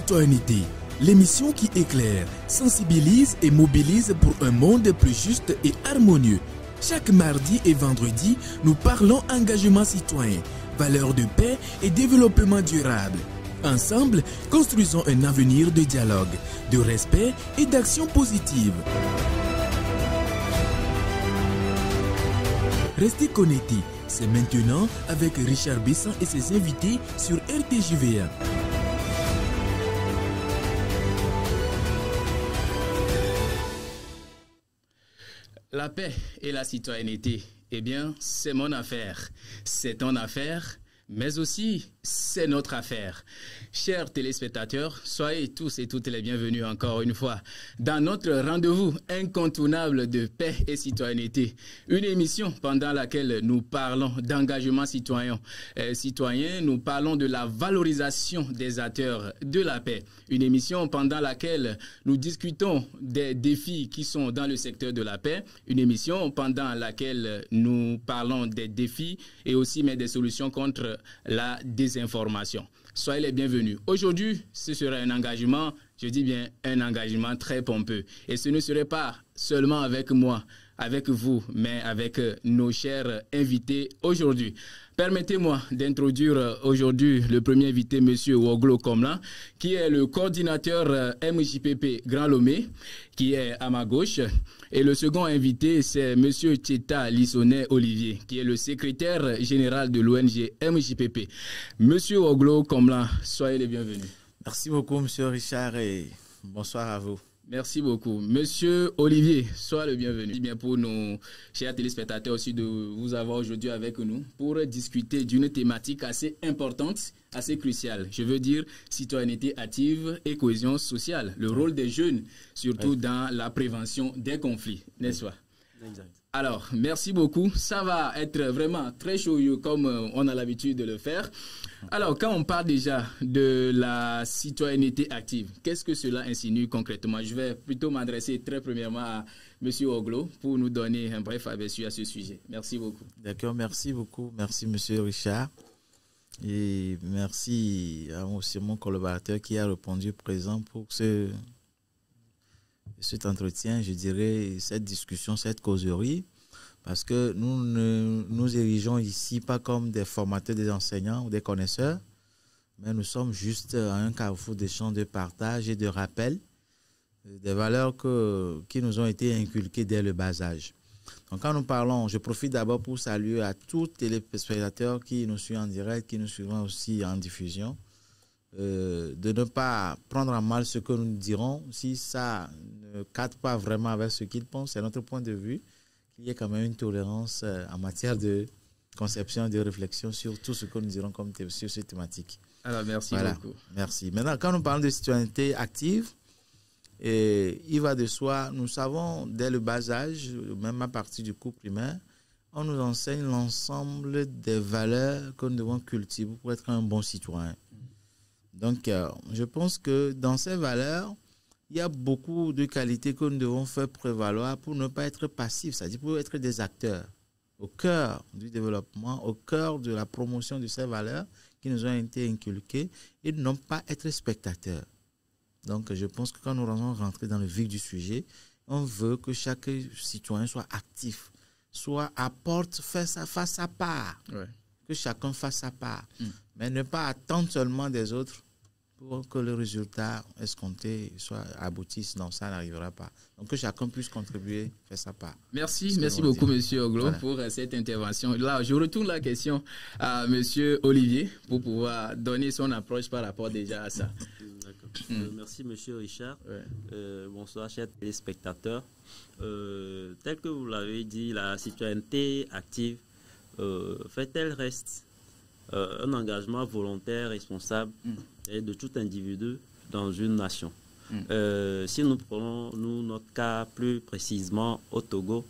Citoyenneté, l'émission qui éclaire, sensibilise et mobilise pour un monde plus juste et harmonieux. Chaque mardi et vendredi, nous parlons engagement citoyen, valeurs de paix et développement durable. Ensemble, construisons un avenir de dialogue, de respect et d'action positive. Restez connectés, c'est maintenant avec Richard Besson et ses invités sur RTJVA. La paix et la citoyenneté, eh bien, c'est mon affaire. C'est ton affaire, mais aussi c'est notre affaire. Chers téléspectateurs, soyez tous et toutes les bienvenus encore une fois dans notre rendez-vous incontournable de paix et citoyenneté. Une émission pendant laquelle nous parlons d'engagement citoyen. Nous parlons de la valorisation des acteurs de la paix. Une émission pendant laquelle nous discutons des défis qui sont dans le secteur de la paix. Une émission pendant laquelle nous parlons des défis et aussi mais des solutions contre la désinformation. Soyez les bienvenus. Aujourd'hui, ce sera un engagement, je dis bien un engagement très pompeux. Et ce ne serait pas seulement avec moi, avec vous, mais avec nos chers invités aujourd'hui. Permettez-moi d'introduire aujourd'hui le premier invité, M. Woglo Komlan, qui est le coordinateur MJPP Grand Lomé, qui est à ma gauche. Et le second invité, c'est M. Tcheta Lissonnet Olivier, qui est le secrétaire général de l'ONG MJPP. M. Woglo Komlan, soyez les bienvenus. Merci beaucoup, M. Richard, et bonsoir à vous. Merci beaucoup. Monsieur Olivier, sois le bienvenu. Bien pour nos chers téléspectateurs aussi de vous avoir aujourd'hui avec nous pour discuter d'une thématique assez importante, assez cruciale. Je veux dire citoyenneté active et cohésion sociale. Le rôle des jeunes, surtout dans la prévention des conflits, n'est-ce pas? Exact. Alors, merci beaucoup. Ça va être vraiment très chaud comme on a l'habitude de le faire. Alors, quand on parle déjà de la citoyenneté active, qu'est-ce que cela insinue concrètement? Je vais plutôt m'adresser très premièrement à M. Woglo pour nous donner un bref aperçu à ce sujet. Merci beaucoup. D'accord, merci beaucoup. Merci, M. Richard. Et merci à aussi mon collaborateur qui a répondu présent pour cet entretien, je dirais, cette discussion, cette causerie. Parce que nous ne nous érigeons ici pas comme des formateurs, des enseignants ou des connaisseurs, mais nous sommes juste à un carrefour d'échange, de partage et de rappel des valeurs qui nous ont été inculquées dès le bas âge. Donc quand nous parlons, je profite d'abord pour saluer à tous les téléspectateurs qui nous suivent en direct, qui nous suivent aussi en diffusion, de ne pas prendre en mal ce que nous dirons. Si ça ne cadre pas vraiment avec ce qu'ils pensent, c'est notre point de vue. Il y a quand même une tolérance en matière de conception, de réflexion sur tout ce que nous dirons sur ces thématiques. Alors, merci beaucoup. Merci. Maintenant, quand nous parlons de citoyenneté active, il va de soi, nous savons dès le bas âge, même à partir du cours primaire, on nous enseigne l'ensemble des valeurs que nous devons cultiver pour être un bon citoyen. Donc, je pense que dans ces valeurs, il y a beaucoup de qualités que nous devons faire prévaloir pour ne pas être passifs, c'est-à-dire pour être des acteurs au cœur du développement, au cœur de la promotion de ces valeurs qui nous ont été inculquées et non pas être spectateurs. Donc, je pense que quand nous allons rentrer dans le vif du sujet, on veut que chaque citoyen soit actif, soit apporte, fasse sa part, que chacun fasse sa part, mais ne pas attendre seulement des autres pour que le résultat escompté soit aboutisse. Non, ça n'arrivera pas. Donc que chacun puisse contribuer, faire sa part. Merci beaucoup, M. Woglo, pour cette intervention. Là, je retourne la question à M. Olivier pour pouvoir donner son approche par rapport déjà à ça. D'accord. Merci, M. Richard. Bonsoir, chers téléspectateurs. Tel que vous l'avez dit, la citoyenneté active fait-elle reste un engagement volontaire, responsable et de tout individu dans une nation. Si nous prenons notre cas plus précisément au Togo,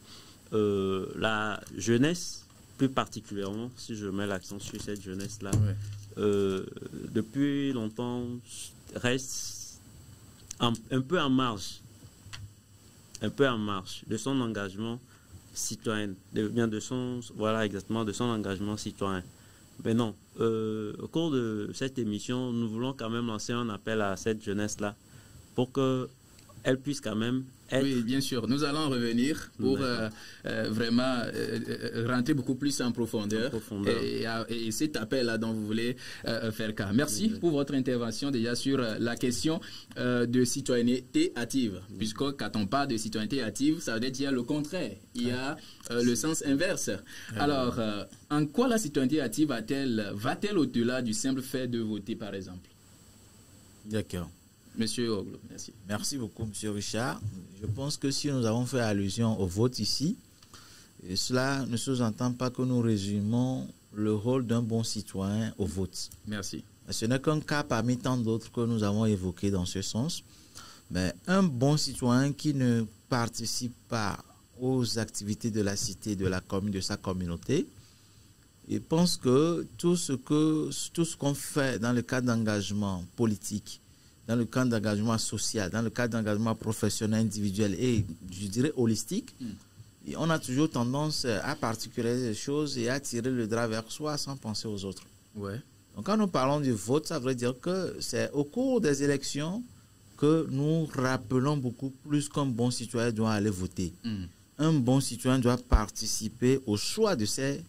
la jeunesse, plus particulièrement, si je mets l'accent sur cette jeunesse-là, depuis longtemps reste un peu en marge de son engagement citoyen, de son engagement citoyen. Mais non, au cours de cette émission, nous voulons quand même lancer un appel à cette jeunesse-là pour qu'elle puisse quand même être... Oui, bien sûr. Nous allons revenir pour vraiment rentrer beaucoup plus en profondeur. Et cet appel-là dont vous voulez faire cas. Merci pour votre intervention déjà sur la question de citoyenneté active. Puisque quand on parle de citoyenneté active, ça veut dire qu'il y a le contraire. Il y a le sens inverse. Alors, en quoi la citoyenneté active va-t-elle au-delà du simple fait de voter, par exemple? D'accord. Monsieur Oglo, merci. Merci beaucoup, Monsieur Richard. Je pense que si nous avons fait allusion au vote ici, cela ne sous-entend pas que nous résumons le rôle d'un bon citoyen au vote. Merci. Ce n'est qu'un cas parmi tant d'autres que nous avons évoqués dans ce sens. Mais un bon citoyen qui ne participe pas aux activités de la cité, de la commune, de sa communauté, il pense que tout ce qu'on fait dans le cadre d'engagement politique, dans le cadre d'engagement social, dans le cadre d'engagement professionnel, individuel et, je dirais, holistique, et on a toujours tendance à particulariser les choses et à tirer le drap vers soi sans penser aux autres. Ouais. Donc, quand nous parlons du vote, ça veut dire que c'est au cours des élections que nous rappelons beaucoup plus qu'un bon citoyen doit aller voter. Un bon citoyen doit participer au choix de ses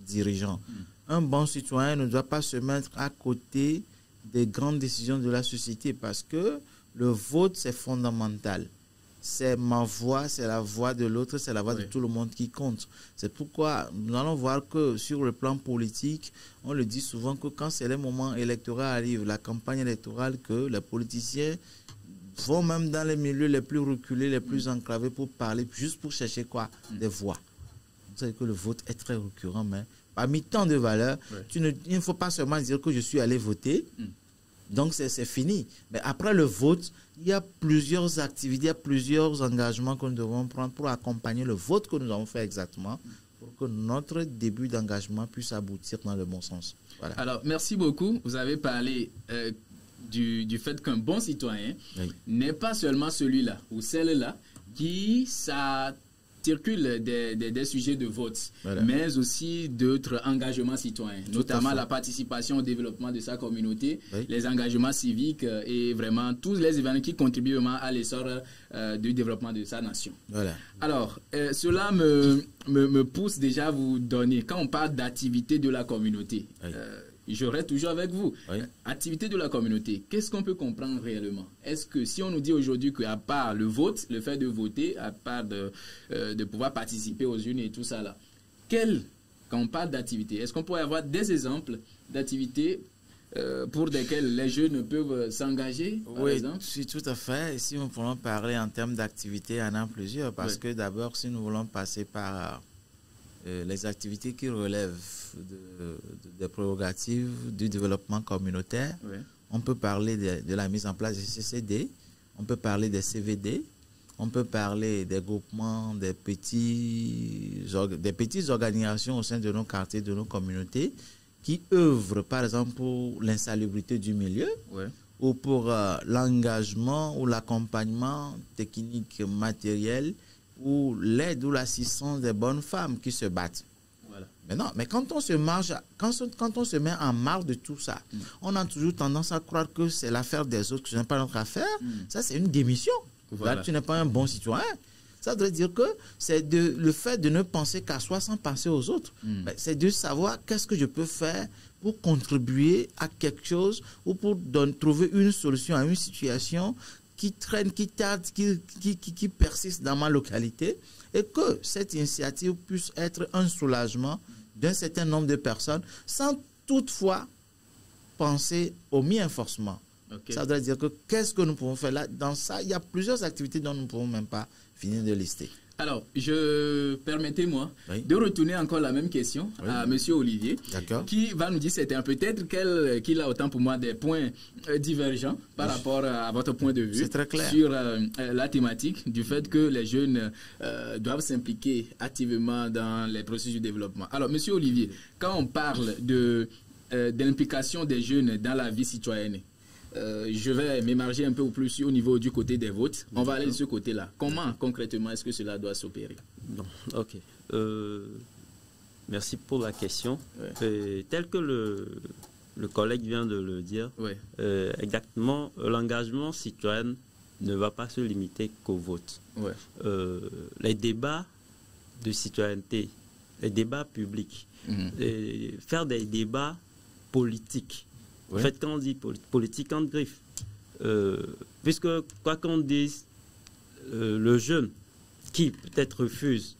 dirigeants. Un bon citoyen ne doit pas se mettre à côté des grandes décisions de la société parce que le vote, c'est fondamental. C'est ma voix, c'est la voix de l'autre, c'est la voix de tout le monde qui compte. C'est pourquoi nous allons voir que sur le plan politique, on le dit souvent que quand c'est le moment électoral arrive, la campagne électorale, que les politiciens vont même dans les milieux les plus reculés, les plus enclavés pour parler, juste pour chercher quoi? Des voix. Vous savez que le vote est très récurrent, mais parmi tant de valeurs, il ne faut pas seulement dire que je suis allé voter, donc c'est fini. Mais après le vote, il y a plusieurs activités, il y a plusieurs engagements que nous devons prendre pour accompagner le vote que nous avons fait exactement, pour que notre début d'engagement puisse aboutir dans le bon sens. Voilà. Alors, merci beaucoup. Vous avez parlé du fait qu'un bon citoyen n'est pas seulement celui-là ou celle-là qui circule des sujets de vote, mais aussi d'autres engagements citoyens, notamment la participation au développement de sa communauté, les engagements civiques et vraiment tous les événements qui contribuent vraiment à l'essor du développement de sa nation. Voilà. Alors, cela me pousse déjà à vous donner, quand on parle d'activité de la communauté, je reste toujours avec vous. Activité de la communauté, qu'est-ce qu'on peut comprendre réellement? Est-ce que si on nous dit aujourd'hui qu'à part le vote, le fait de voter, à part de pouvoir participer aux urnes et tout ça là, quand on parle d'activité, est-ce qu'on pourrait avoir des exemples d'activités pour lesquelles les jeunes peuvent s'engager, par exemple? Oui, tout à fait. Et si nous voulons parler en termes d'activité, il y en a plusieurs. Parce que d'abord, si nous voulons passer par les activités qui relèvent des prérogatives du développement communautaire, on peut parler de la mise en place des CCD, on peut parler des CVD, on peut parler des groupements, des petites organisations au sein de nos quartiers, de nos communautés, qui œuvrent par exemple pour l'insalubrité du milieu ou pour l'engagement ou l'accompagnement technique matériel ou l'aide ou l'assistance des bonnes femmes qui se battent. Mais quand on se met en marge de tout ça, on a toujours tendance à croire que c'est l'affaire des autres, que ce n'est pas notre affaire. Ça, c'est une démission. Là, tu n'es pas un bon citoyen. Ça veut dire que c'est le fait de ne penser qu'à soi sans penser aux autres. C'est de savoir qu'est-ce que je peux faire pour contribuer à quelque chose ou pour trouver une solution à une situation qui traîne, qui tarde, qui persiste dans ma localité, et que cette initiative puisse être un soulagement d'un certain nombre de personnes sans toutefois penser au mien forcément. Ça veut dire que qu'est-ce que nous pouvons faire là? Dans ça, il y a plusieurs activités dont nous ne pouvons même pas finir de lister. Alors, permettez-moi de retourner encore la même question à M. Olivier, qui va nous dire peut-être qu'il a autant pour moi des points divergents par rapport à votre point de vue sur la thématique du fait que les jeunes doivent s'impliquer activement dans les processus de développement. Alors, M. Olivier, quand on parle de l'implication des jeunes dans la vie citoyenne, je vais m'émarger un peu plus au niveau du côté des votes. On va aller de ce côté-là. Comment concrètement est-ce que cela doit s'opérer? Ok. merci pour la question. Tel que le collègue vient de le dire, exactement, l'engagement citoyen ne va pas se limiter qu'au vote. Les débats de citoyenneté, les débats publics, faire des débats politiques. En fait, quand on dit politique en griffe, puisque quoi qu'on dise, le jeune qui peut-être refuse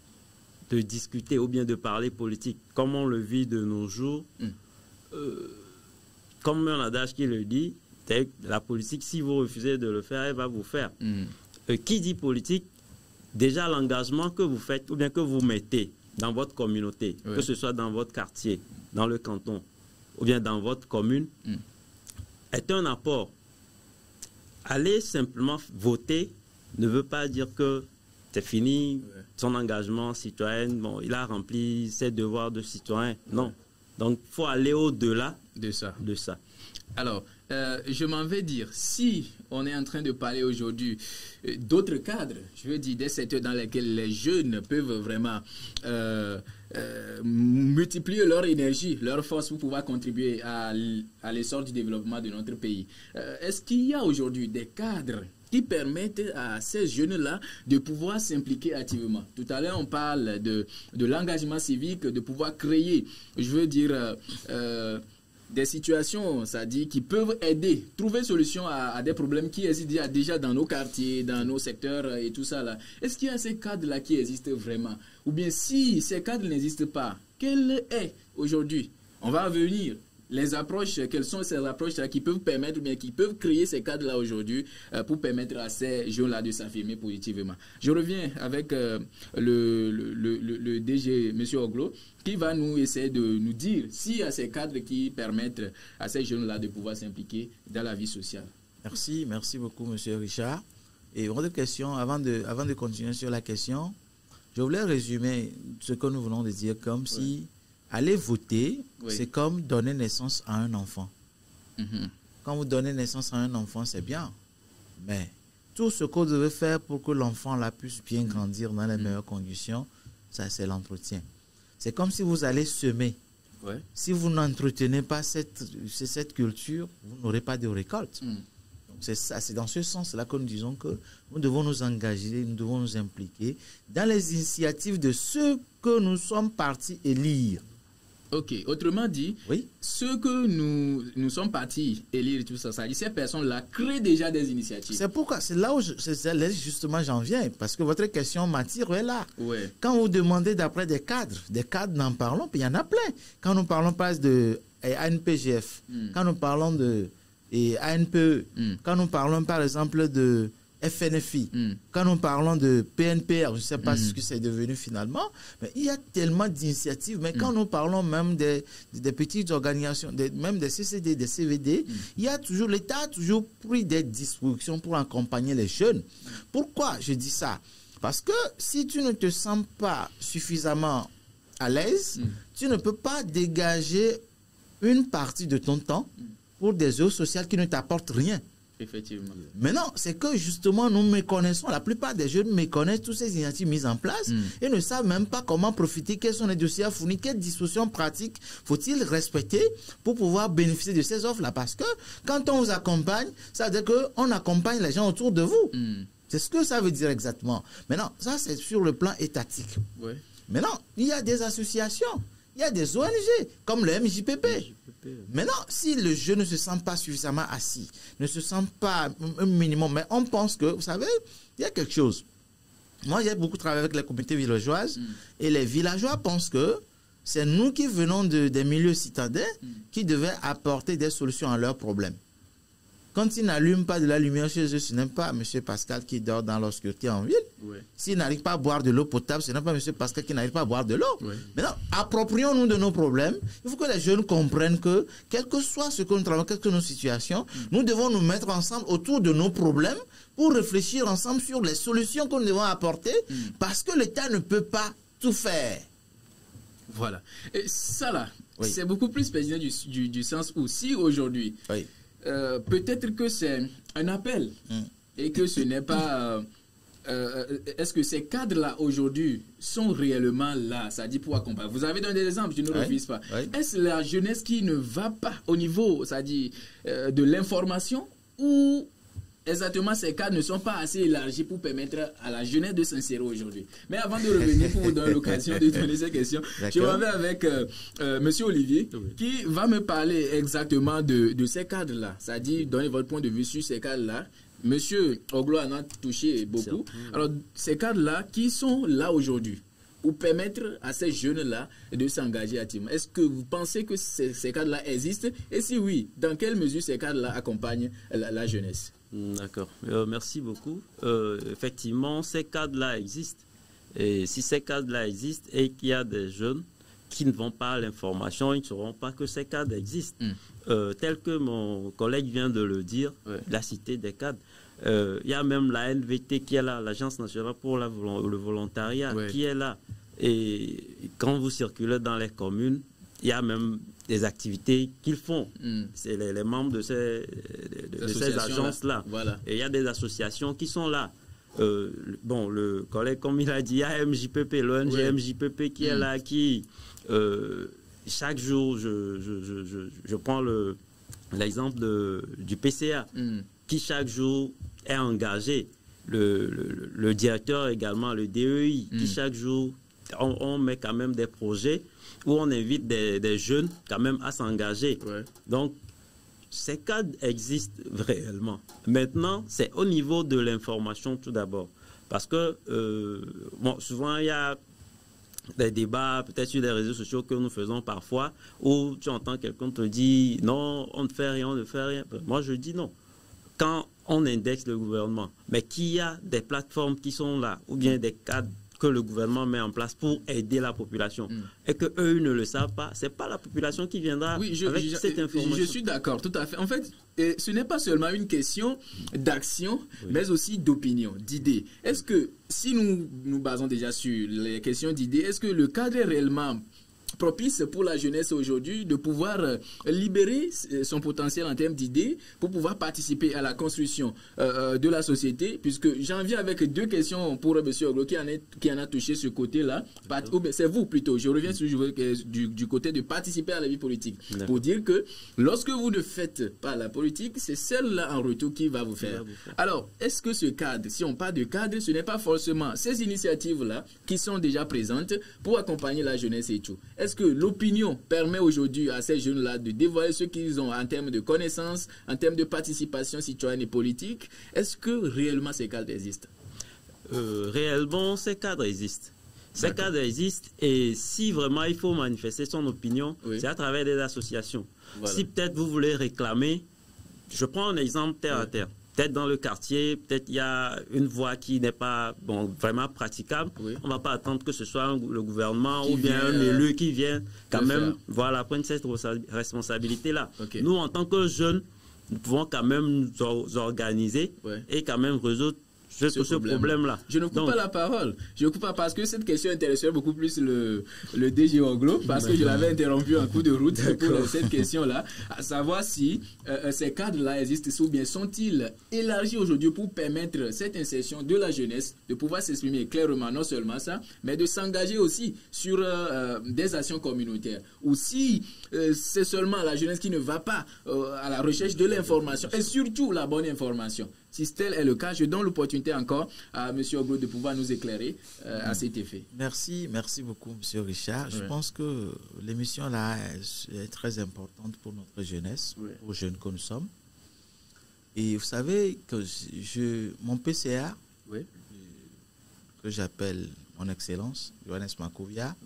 de discuter ou bien de parler politique, comme on le vit de nos jours, comme un adage qui le dit, la politique, si vous refusez de le faire, elle va vous faire. Qui dit politique, déjà l'engagement que vous faites ou bien que vous mettez dans votre communauté, que ce soit dans votre quartier, dans le canton ou bien dans votre commune, est un apport. Aller simplement voter ne veut pas dire que c'est fini, son engagement citoyen, bon, il a rempli ses devoirs de citoyen. Non. Donc, il faut aller au-delà de ça. Alors, je m'en vais dire, si on est en train de parler aujourd'hui d'autres cadres, je veux dire des secteurs dans lesquels les jeunes peuvent vraiment multiplier leur énergie, leur force pour pouvoir contribuer à l'essor du développement de notre pays. Est-ce qu'il y a aujourd'hui des cadres qui permettent à ces jeunes-là de pouvoir s'impliquer activement? Tout à l'heure, on parle de l'engagement civique, de pouvoir créer, je veux dire, des situations, c'est-à-dire qui peuvent aider, trouver solution à des problèmes qui existent déjà dans nos quartiers, dans nos secteurs et tout ça là. Est-ce qu'il y a ces cadres-là qui existent vraiment? Ou bien si ces cadres n'existent pas, quelle est aujourd'hui, on va venir, les approches, quelles sont ces approches-là qui peuvent permettre, ou bien qui peuvent créer ces cadres-là aujourd'hui pour permettre à ces jeunes-là de s'affirmer positivement. Je reviens avec le DG, M. Oglo, qui va nous essayer de nous dire s'il y a ces cadres qui permettent à ces jeunes-là de pouvoir s'impliquer dans la vie sociale. Merci beaucoup, M. Richard. Et une autre question, avant de continuer sur la question, je voulais résumer ce que nous venons de dire comme si aller voter, c'est comme donner naissance à un enfant. Quand vous donnez naissance à un enfant, c'est bien. Mais tout ce qu'on devait faire pour que l'enfant là puisse bien grandir dans les meilleures conditions, ça c'est l'entretien. C'est comme si vous allez semer. Si vous n'entretenez pas cette culture, vous n'aurez pas de récolte. C'est dans ce sens-là que nous disons que nous devons nous engager, nous devons nous impliquer dans les initiatives de ceux que nous sommes partis élire. Ok, autrement dit, ceux que nous sommes partis élire, tout ça, ces personnes-là créent déjà des initiatives. C'est pourquoi, c'est là où justement j'en viens, parce que votre question m'attire là. Quand vous demandez d'après des cadres n'en parlons, puis il y en a plein. Quand nous parlons pas de ANPGF, quand nous parlons de ANPE, quand nous parlons par exemple de FNFI, quand nous parlons de PNPR, je ne sais pas ce que c'est devenu finalement, mais il y a tellement d'initiatives. Mais quand nous parlons même des petites organisations, même des CCD, des CVD, l'État a toujours pris des dispositions pour accompagner les jeunes. Pourquoi je dis ça? Parce que si tu ne te sens pas suffisamment à l'aise, tu ne peux pas dégager une partie de ton temps pour des œuvres sociales qui ne t'apportent rien. Effectivement. Maintenant, c'est que justement, nous méconnaissons, la plupart des jeunes méconnaissent toutes ces initiatives mises en place et ne savent même pas comment profiter, quels sont les dossiers à fournir, quelles dispositions pratiques faut-il respecter pour pouvoir bénéficier de ces offres-là. Parce que quand on vous accompagne, ça veut dire qu'on accompagne les gens autour de vous. C'est ce que ça veut dire exactement. Maintenant, ça c'est sur le plan étatique. Maintenant, il y a des associations. Il y a des ONG, comme le MJPP. Maintenant, si le jeune ne se sent pas suffisamment assis, ne se sent pas un minimum, mais on pense que, vous savez, il y a quelque chose. Moi, j'ai beaucoup travaillé avec les communautés villageoises, et les villageois pensent que c'est nous qui venons des milieux citadins qui devaient apporter des solutions à leurs problèmes. Quand ils n'allument pas de la lumière chez eux, ce n'est pas M. Pascal qui dort dans l'obscurité en ville. S'ils n'arrivent pas à boire de l'eau potable, ce n'est pas M. Pascal qui n'arrive pas à boire de l'eau. Maintenant, approprions-nous de nos problèmes. Il faut que les jeunes comprennent que, quel que soit ce que nous travaillons, quelles que soient nos situations, nous devons nous mettre ensemble autour de nos problèmes pour réfléchir ensemble sur les solutions que nous devons apporter, parce que l'État ne peut pas tout faire. Voilà. Et ça là, c'est beaucoup plus pertinent du sens où si aujourd'hui... peut-être que c'est un appel et que ce n'est pas est-ce que ces cadres-là aujourd'hui sont réellement là, c'est-à-dire pour accompagner? Vous avez donné des exemples, je ne refuse pas. Est-ce la jeunesse qui ne va pas au niveau, c'est-à-dire de l'information, ou exactement ces cadres ne sont pas assez élargis pour permettre à la jeunesse de s'insérer aujourd'hui? Mais avant de revenir, pour vous donner l'occasion de donner ces questions, je m'en vais avec Monsieur Olivier, qui va me parler exactement de ces cadres-là, c'est-à-dire donner votre point de vue sur ces cadres-là. Monsieur Oglo en a touché beaucoup. Alors, ces cadres-là qui sont là aujourd'hui pour permettre à ces jeunes-là de s'engager activement. Est-ce que vous pensez que ces cadres-là existent? Et si oui, dans quelle mesure ces cadres-là accompagnent la jeunesse? D'accord. Merci beaucoup. Effectivement, ces cadres-là existent. Et si ces cadres-là existent et qu'il y a des jeunes qui ne vont pas à l'information, ils ne sauront pas que ces cadres existent. Tel que mon collègue vient de le dire, la cité des cadres. Il y a même la NVT qui est là, l'Agence nationale pour le volontariat, qui est là. Et quand vous circulez dans les communes, il y a même des activités qu'ils font. C'est les membres de ces agences-là. Voilà. Et il y a des associations qui sont là. Bon, le collègue, comme il a dit, il y a MJPP, l'ONG MJPP qui est là, qui chaque jour, je prends l'exemple du PCA, qui chaque jour est engagé. Le directeur également, le DEI, qui chaque jour, on met quand même des projets où on invite des jeunes quand même à s'engager. Donc, ces cadres existent réellement. Maintenant, c'est au niveau de l'information tout d'abord. Parce que, bon, souvent, il y a des débats, peut-être sur les réseaux sociaux que nous faisons parfois, où tu entends quelqu'un te dire « Non, on ne fait rien, on ne fait rien ». Moi, je dis non. Quand on indexe le gouvernement, mais qu'il y a des plateformes qui sont là, ou bien des cadres que le gouvernement met en place pour aider la population, et qu'eux ne le savent pas, ce n'est pas la population qui viendra avec cette information. Je suis d'accord, tout à fait. En fait, ce n'est pas seulement une question d'action, mais aussi d'opinion, d'idées. Est-ce que, si nous nous basons déjà sur les questions d'idées, est-ce que le cadre est réellement propice pour la jeunesse aujourd'hui de pouvoir libérer son potentiel en termes d'idées pour pouvoir participer à la construction de la société, puisque j'en viens avec deux questions pour M. Oglo qui en a touché ce côté-là. C'est vous plutôt, je reviens sur du côté de participer à la vie politique, pour dire que lorsque vous ne faites pas la politique, c'est celle-là en retour qui va vous faire. Alors, est-ce que ce cadre, si on parle de cadre, ce n'est pas forcément ces initiatives-là qui sont déjà présentes pour accompagner la jeunesse et tout? Est-ce que l'opinion permet aujourd'hui à ces jeunes-là de dévoiler ce qu'ils ont en termes de connaissances, en termes de participation citoyenne et politique? Est-ce que réellement ces cadres existent? Réellement, ces cadres existent. Ces cadres existent, et si vraiment il faut manifester son opinion, c'est à travers des associations. Si peut-être vous voulez réclamer, je prends un exemple terre à terre. Peut-être dans le quartier, peut-être il y a une voie qui n'est pas vraiment praticable. On ne va pas attendre que ce soit le gouvernement ou bien un élu qui vienne quand même prendre cette responsabilité-là. Nous, en tant que jeunes, nous pouvons quand même nous organiser et quand même résoudre ce problème-là. Je ne coupe pas la parole. Je ne coupe pas parce que cette question intéressait beaucoup plus le DG Oglo, parce que je l'avais interrompu en cours de route pour cette question-là, à savoir si ces cadres-là existent ou bien sont-ils élargis aujourd'hui pour permettre cette insertion de la jeunesse, de pouvoir s'exprimer clairement, non seulement ça, mais de s'engager aussi sur des actions communautaires. Ou si c'est seulement la jeunesse qui ne va pas à la recherche de l'information, et surtout la bonne information. Si tel est le cas, je donne l'opportunité encore à M. Oglo de pouvoir nous éclairer à cet effet. Merci beaucoup, M. Richard. Je pense que l'émission là est très importante pour notre jeunesse, aux jeunes que nous sommes. Et vous savez que mon PCA, que j'appelle mon Excellence, Johannes Makovia,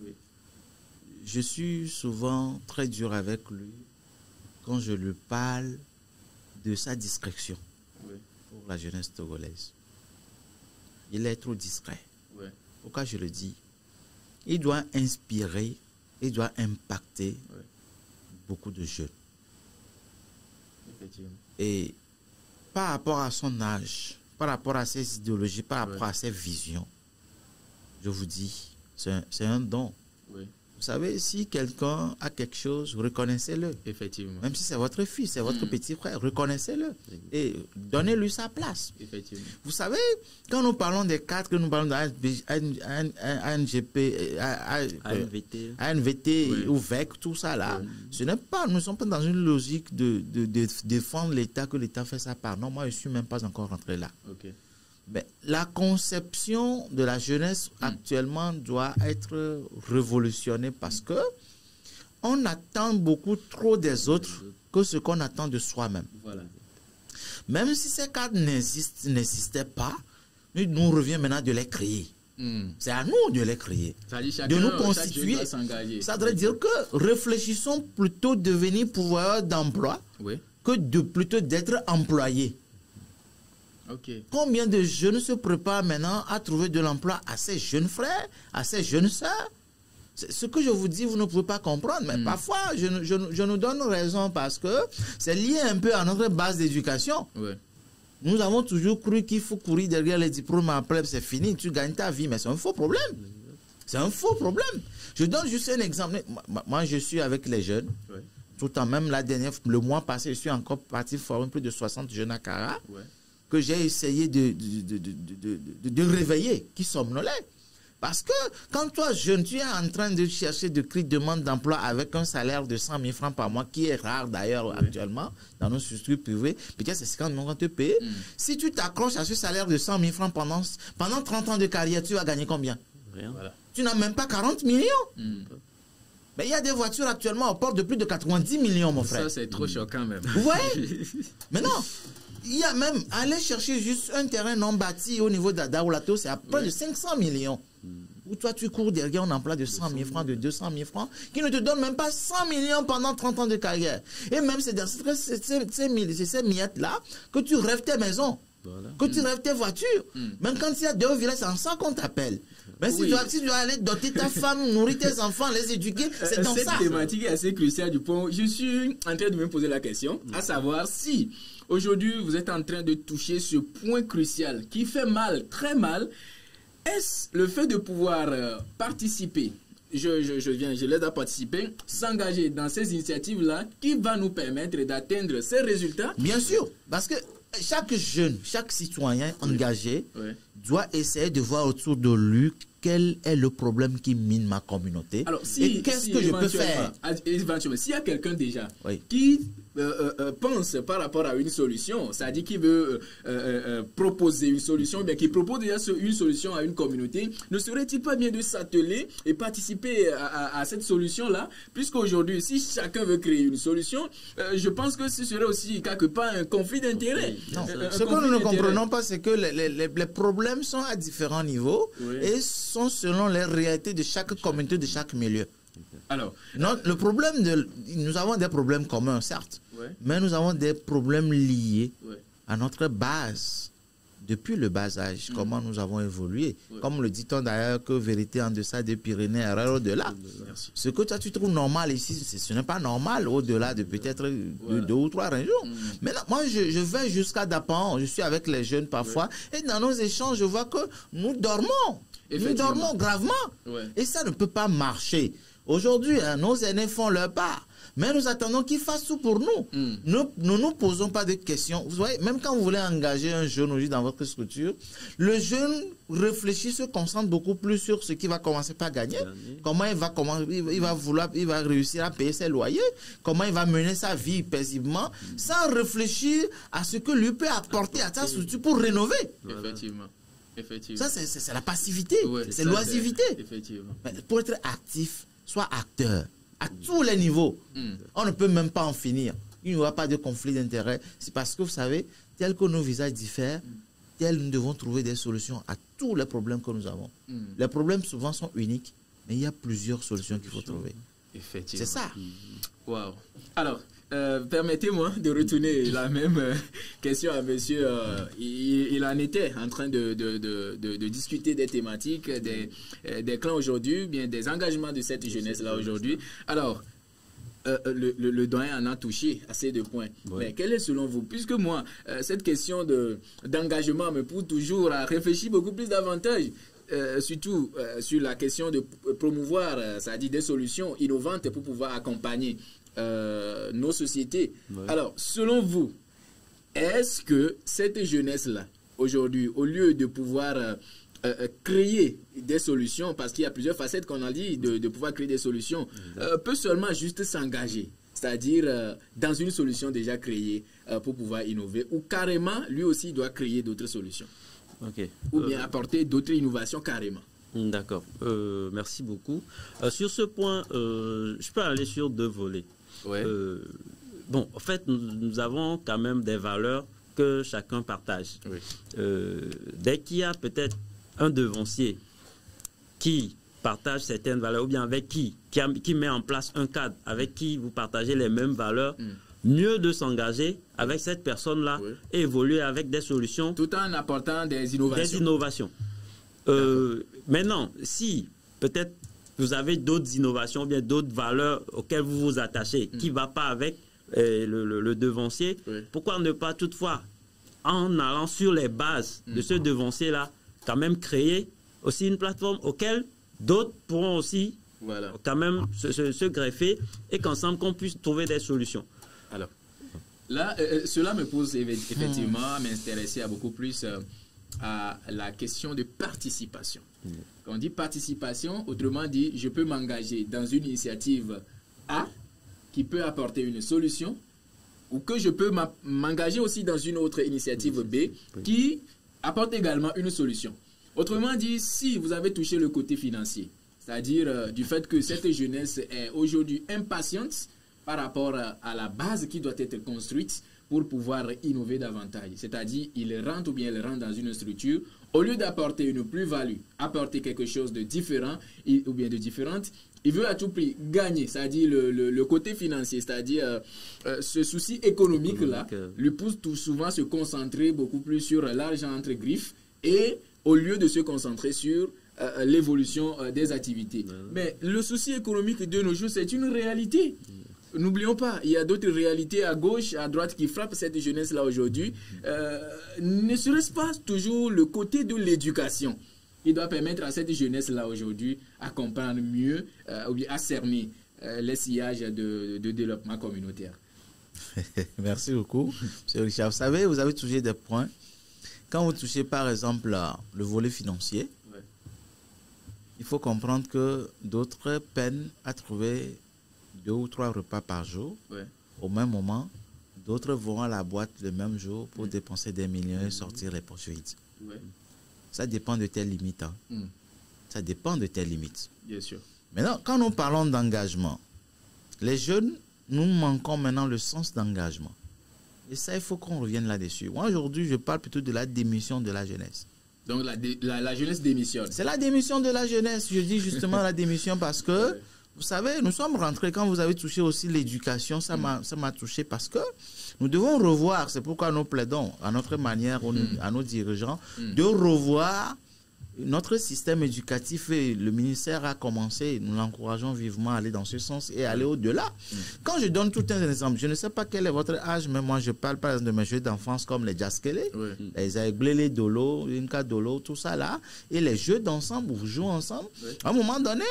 je suis souvent très dur avec lui quand je lui parle de sa discrétion. Pour la jeunesse togolaise. Il est trop discret. Pourquoi je le dis? Il doit inspirer, il doit impacter beaucoup de jeunes. Et par rapport à son âge, par rapport à ses idéologies, par rapport à ses visions, je vous dis, c'est un don. Vous savez, si quelqu'un a quelque chose, reconnaissez-le. Effectivement. Même si c'est votre fils, c'est votre petit frère, reconnaissez-le. Et donnez-lui sa place. Effectivement. Vous savez, quand nous parlons des cadres, que nous parlons d'ANGP, ANVT Oui. ou VEC, tout ça là, ce n'est pas, nous ne sommes pas dans une logique de défendre l'État, que l'État fait sa part. Non, moi, je ne suis même pas encore rentré là. Ok. Mais la conception de la jeunesse actuellement doit être révolutionnée parce que on attend beaucoup trop des autres que ce qu'on attend de soi-même. Voilà. Même si ces cadres n'existaient pas, nous revient maintenant de les créer. C'est à nous de les créer, de nous constituer. Ça voudrait dire que réfléchissons plutôt devenir pourvoyeurs d'emploi que plutôt d'être employés. Okay. Combien de jeunes se préparent maintenant à trouver de l'emploi à ces jeunes frères, à ces jeunes sœurs? Ce que je vous dis, vous ne pouvez pas comprendre, mais parfois, je nous donne raison parce que c'est lié un peu à notre base d'éducation. Ouais. Nous avons toujours cru qu'il faut courir derrière les diplômes après, c'est fini, tu gagnes ta vie, mais c'est un faux problème. C'est un faux problème. Je donne juste un exemple. Moi, je suis avec les jeunes. Ouais. Tout en même le mois passé, je suis encore parti former plus de 60 jeunes à Cara. Ouais. Que j'ai essayé de réveiller, qui somnolaient. Parce que quand toi, jeune, tu es en train de chercher de créer demande d'emploi avec un salaire de 100 000 francs par mois, qui est rare d'ailleurs actuellement dans nos structures privées, peut-être c'est 50 000 francs te payer. Si tu t'accroches à ce salaire de 100 000 francs pendant 30 ans de carrière, tu vas gagner combien? Rien. Voilà. Tu n'as même pas 40 millions. Mais il y a des voitures actuellement au port de plus de 90 millions, mon frère. Ça, c'est trop choquant même. Ouais. Mais non. Il y a même, aller chercher juste un terrain non bâti au niveau d'Adaoulato, c'est à près de 500 millions. Où toi, tu cours derrière un emploi de 100 000 francs, de 200 000 francs, qui ne te donne même pas 100 millions pendant 30 ans de carrière. Et même, c'est ces miettes-là que tu rêves tes maisons, que tu rêves tes voitures. Même quand il y a deux villages, c'est en ça qu'on t'appelle. Mais si tu dois aller doter ta femme, nourrir tes enfants, les éduquer, c'est dans ça. Cette thématique est assez cruciale du point où je suis en train de me poser la question, à savoir si aujourd'hui vous êtes en train de toucher ce point crucial qui fait mal, très mal. Est-ce le fait de pouvoir participer, je l'aide à participer, s'engager dans ces initiatives-là qui va nous permettre d'atteindre ces résultats? Bien sûr, parce que chaque jeune, chaque citoyen engagé doit essayer de voir autour de lui quel est le problème qui mine ma communauté. Alors, et qu'est-ce que je peux faire? Éventuellement, s'il y a quelqu'un déjà qui pense par rapport à une solution, c'est-à-dire qui veut proposer une solution, bien qui propose déjà une solution à une communauté, ne serait-il pas bien de s'atteler et participer à cette solution-là, puisqu'aujourd'hui, si chacun veut créer une solution, je pense que ce serait aussi quelque part un conflit d'intérêts. Ce que nous ne comprenons pas, c'est que les problèmes sont à différents niveaux et sont selon les réalités de chaque communauté, de chaque milieu. Alors, le problème nous avons des problèmes communs, certes, mais nous avons des problèmes liés à notre base. Depuis le bas âge, comment nous avons évolué. Comme le dit-on d'ailleurs, que vérité en deçà des Pyrénées, erreur au-delà. Ce que toi tu trouves normal ici, ce n'est pas normal au-delà de peut-être 2 ou 3 régions. Maintenant, moi je vais jusqu'à Dapan, je suis avec les jeunes parfois, et dans nos échanges, je vois que nous dormons. Nous dormons gravement. Et ça ne peut pas marcher. Aujourd'hui, nos aînés font leur part. Mais nous attendons qu'ils fassent tout pour nous. Nous ne nous posons pas de questions. Vous voyez, même quand vous voulez engager un jeune aujourd'hui dans votre structure, le jeune réfléchit, se concentre beaucoup plus sur ce qu'il va commencer par gagner. Comment il va réussir à payer ses loyers. Comment il va mener sa vie paisiblement sans réfléchir à ce que lui peut apporter à sa structure pour rénover. Effectivement. Ça, c'est la passivité. C'est l'oisivité. Pour être actif, sois acteur. À tous les niveaux. On ne peut même pas en finir. Il n'y aura pas de conflit d'intérêts. C'est parce que, vous savez, tel que nos visages diffèrent, tel nous devons trouver des solutions à tous les problèmes que nous avons. Les problèmes souvent sont uniques, mais il y a plusieurs solutions qu'il faut trouver. Effectivement. C'est ça. Wow. Alors, permettez-moi de retourner la même question à monsieur. Il en était en train de discuter des thématiques, des clans aujourd'hui, bien des engagements de cette jeunesse-là aujourd'hui. Alors, le doyen en a touché assez de points. Mais quel est selon vous? Puisque moi, cette question d'engagement me pousse toujours à réfléchir beaucoup plus davantage. surtout sur la question de promouvoir, c'est-à-dire des solutions innovantes pour pouvoir accompagner nos sociétés. Ouais. Alors, selon vous, est-ce que cette jeunesse-là, aujourd'hui, au lieu de pouvoir créer des solutions, parce qu'il y a plusieurs facettes qu'on a dit, de pouvoir créer des solutions, peut seulement juste s'engager, c'est-à-dire dans une solution déjà créée pour pouvoir innover, ou carrément, lui aussi, doit créer d'autres solutions. Okay. Ou bien apporter d'autres innovations carrément. D'accord. Merci beaucoup. Sur ce point, je peux aller sur 2 volets. Ouais. Bon, en fait, nous avons quand même des valeurs que chacun partage. Oui. Dès qu'il y a peut-être un devancier qui partage certaines valeurs, ou bien avec qui met en place un cadre, avec qui vous partagez les mêmes valeurs, mieux de s'engager avec cette personne-là et évoluer avec des solutions. Tout en apportant des innovations. Maintenant, si peut-être vous avez d'autres innovations, ou bien d'autres valeurs auxquelles vous vous attachez, qui ne va pas avec le devancier, pourquoi ne pas toutefois, en allant sur les bases de ce devancier-là, quand même créer aussi une plateforme auquel d'autres pourront aussi quand même se greffer et qu'ensemble qu'on puisse trouver des solutions. Alors, là, cela me pose effectivement à m'intéresser à beaucoup plus à la question de participation. Quand on dit participation, autrement dit, je peux m'engager dans une initiative A qui peut apporter une solution, ou que je peux m'engager aussi dans une autre initiative B qui apporte également une solution. Autrement dit, si vous avez touché le côté financier, c'est-à-dire du fait que cette jeunesse est aujourd'hui impatiente par rapport à la base qui doit être construite pour pouvoir innover davantage. C'est-à-dire, il rentre ou bien elle rentre dans une structure, au lieu d'apporter une plus-value, apporter quelque chose de différent ou bien de différente, il veut à tout prix gagner, c'est-à-dire le côté financier, c'est-à-dire ce souci économique-là lui pousse tout souvent à se concentrer beaucoup plus sur l'argent entre griffes et au lieu de se concentrer sur l'évolution des activités. Mais le souci économique de nos jours, c'est une réalité. N'oublions pas, il y a d'autres réalités à gauche, à droite qui frappent cette jeunesse-là aujourd'hui. Ne serait-ce pas toujours le côté de l'éducation qui doit permettre à cette jeunesse-là aujourd'hui à comprendre mieux ou bien à cerner les sillages de développement communautaire. Merci beaucoup, M. Richard. Vous savez, vous avez touché des points. Quand vous touchez par exemple le volet financier, il faut comprendre que d'autres peinent à trouver 2 ou 3 repas par jour. Au même moment, d'autres vont à la boîte le même jour pour dépenser des millions et sortir les poches vides. Ça dépend de tes limites. Ça dépend de tes limites. Bien sûr. Maintenant, quand nous parlons d'engagement, les jeunes, nous manquons maintenant le sens d'engagement. Et ça, il faut qu'on revienne là-dessus. Moi, aujourd'hui, je parle plutôt de la démission de la jeunesse. Donc, la jeunesse démissionne. C'est la démission de la jeunesse. Je dis justement la démission parce que, vous savez, nous sommes rentrés, quand vous avez touché aussi l'éducation, ça m'a touché parce que nous devons revoir, c'est pourquoi nous plaidons à notre manière, à nos dirigeants, de revoir notre système éducatif et le ministère a commencé, nous l'encourageons vivement à aller dans ce sens et aller au-delà. Quand je donne tout un exemple, je ne sais pas quel est votre âge, mais moi je parle par exemple de mes jeux d'enfance comme les Jaskele, les Aigblele Dolo, Inka Dolo, tout ça là, et les jeux d'ensemble, vous jouez ensemble. À un moment donné,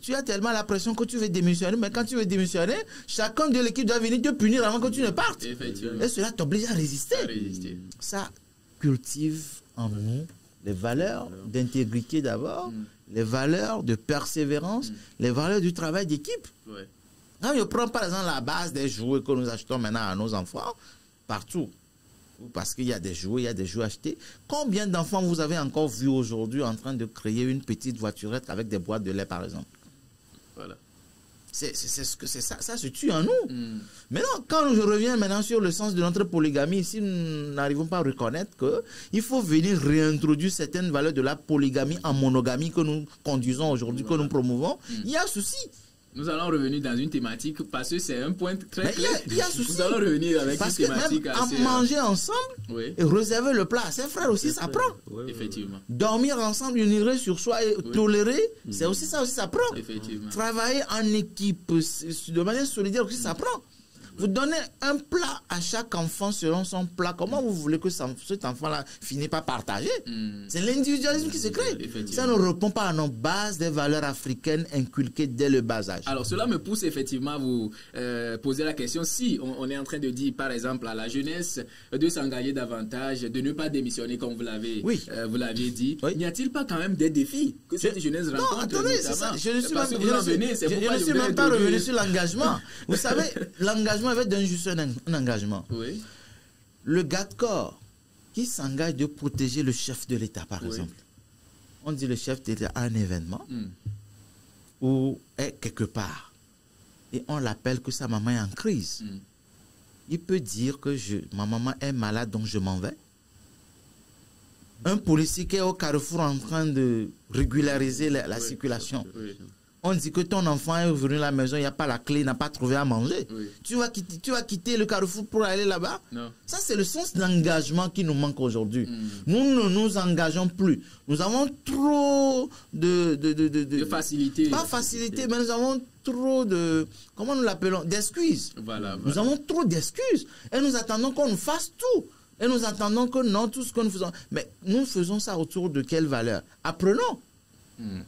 tu as tellement la pression que tu veux démissionner, mais quand tu veux démissionner, chacun de l'équipe doit venir te punir avant que tu ne partes. Et cela t'oblige à résister. Ça cultive en nous les valeurs d'intégrité d'abord, les valeurs de persévérance, les valeurs du travail d'équipe. Quand je prends par exemple la base des jouets que nous achetons maintenant à nos enfants, partout, parce qu'il y a des jouets achetés, combien d'enfants vous avez encore vu aujourd'hui en train de créer une petite voiturette avec des boîtes de lait par exemple? Voilà. C'est ça se tue en nous. Maintenant, quand je reviens maintenant sur le sens de notre polygamie, si nous n'arrivons pas à reconnaître qu'il faut venir réintroduire certaines valeurs de la polygamie en monogamie que nous conduisons aujourd'hui, que nous promouvons, il y a un souci. Nous allons revenir dans une thématique parce que c'est un point très clair. Il y a un souci. Nous allons revenir avec parce une thématique que même à manger ensemble et réserver le plat à ses frères aussi, ça prend. Effectivement. Dormir ensemble, unir sur soi et tolérer, c'est aussi ça prend. Effectivement. Travailler en équipe de manière solidaire aussi, ça prend. Vous donnez un plat à chaque enfant selon son plat. Comment vous voulez que cet enfant-là finisse par partager? C'est l'individualisme qui se crée. Ça ne répond pas à nos bases des valeurs africaines inculquées dès le bas âge. Alors, cela me pousse effectivement à vous poser la question. Si on est en train de dire, par exemple, à la jeunesse de s'engager davantage, de ne pas démissionner comme vous l'avez dit, n'y a-t-il pas quand même des défis que cette jeunesse rencontre? Non, attendez, c'est ça. Je ne suis même pas revenu sur l'engagement. Vous savez, l'engagement va être juste un engagement. Oui. Le garde corps qui s'engage de protéger le chef de l'État, par exemple. On dit le chef de l'État a un événement ou est quelque part et on l'appelle que sa maman est en crise. Il peut dire que ma maman est malade donc je m'en vais. Un policier qui est au carrefour en train de régulariser la circulation. On dit que ton enfant est venu à la maison, il n'y a pas la clé, il n'a pas trouvé à manger. Tu vas quitter le carrefour pour aller là-bas? Ça, c'est le sens d'engagement qui nous manque aujourd'hui. Nous ne nous engageons plus. Nous avons trop de facilité. Pas facilité, mais nous avons trop de... Comment nous l'appelons? D'excuses. Voilà. Nous avons trop d'excuses. Et nous attendons qu'on nous fasse tout. Et nous attendons que non, tout ce que nous faisons... Mais nous faisons ça autour de quelle valeur? Apprenons.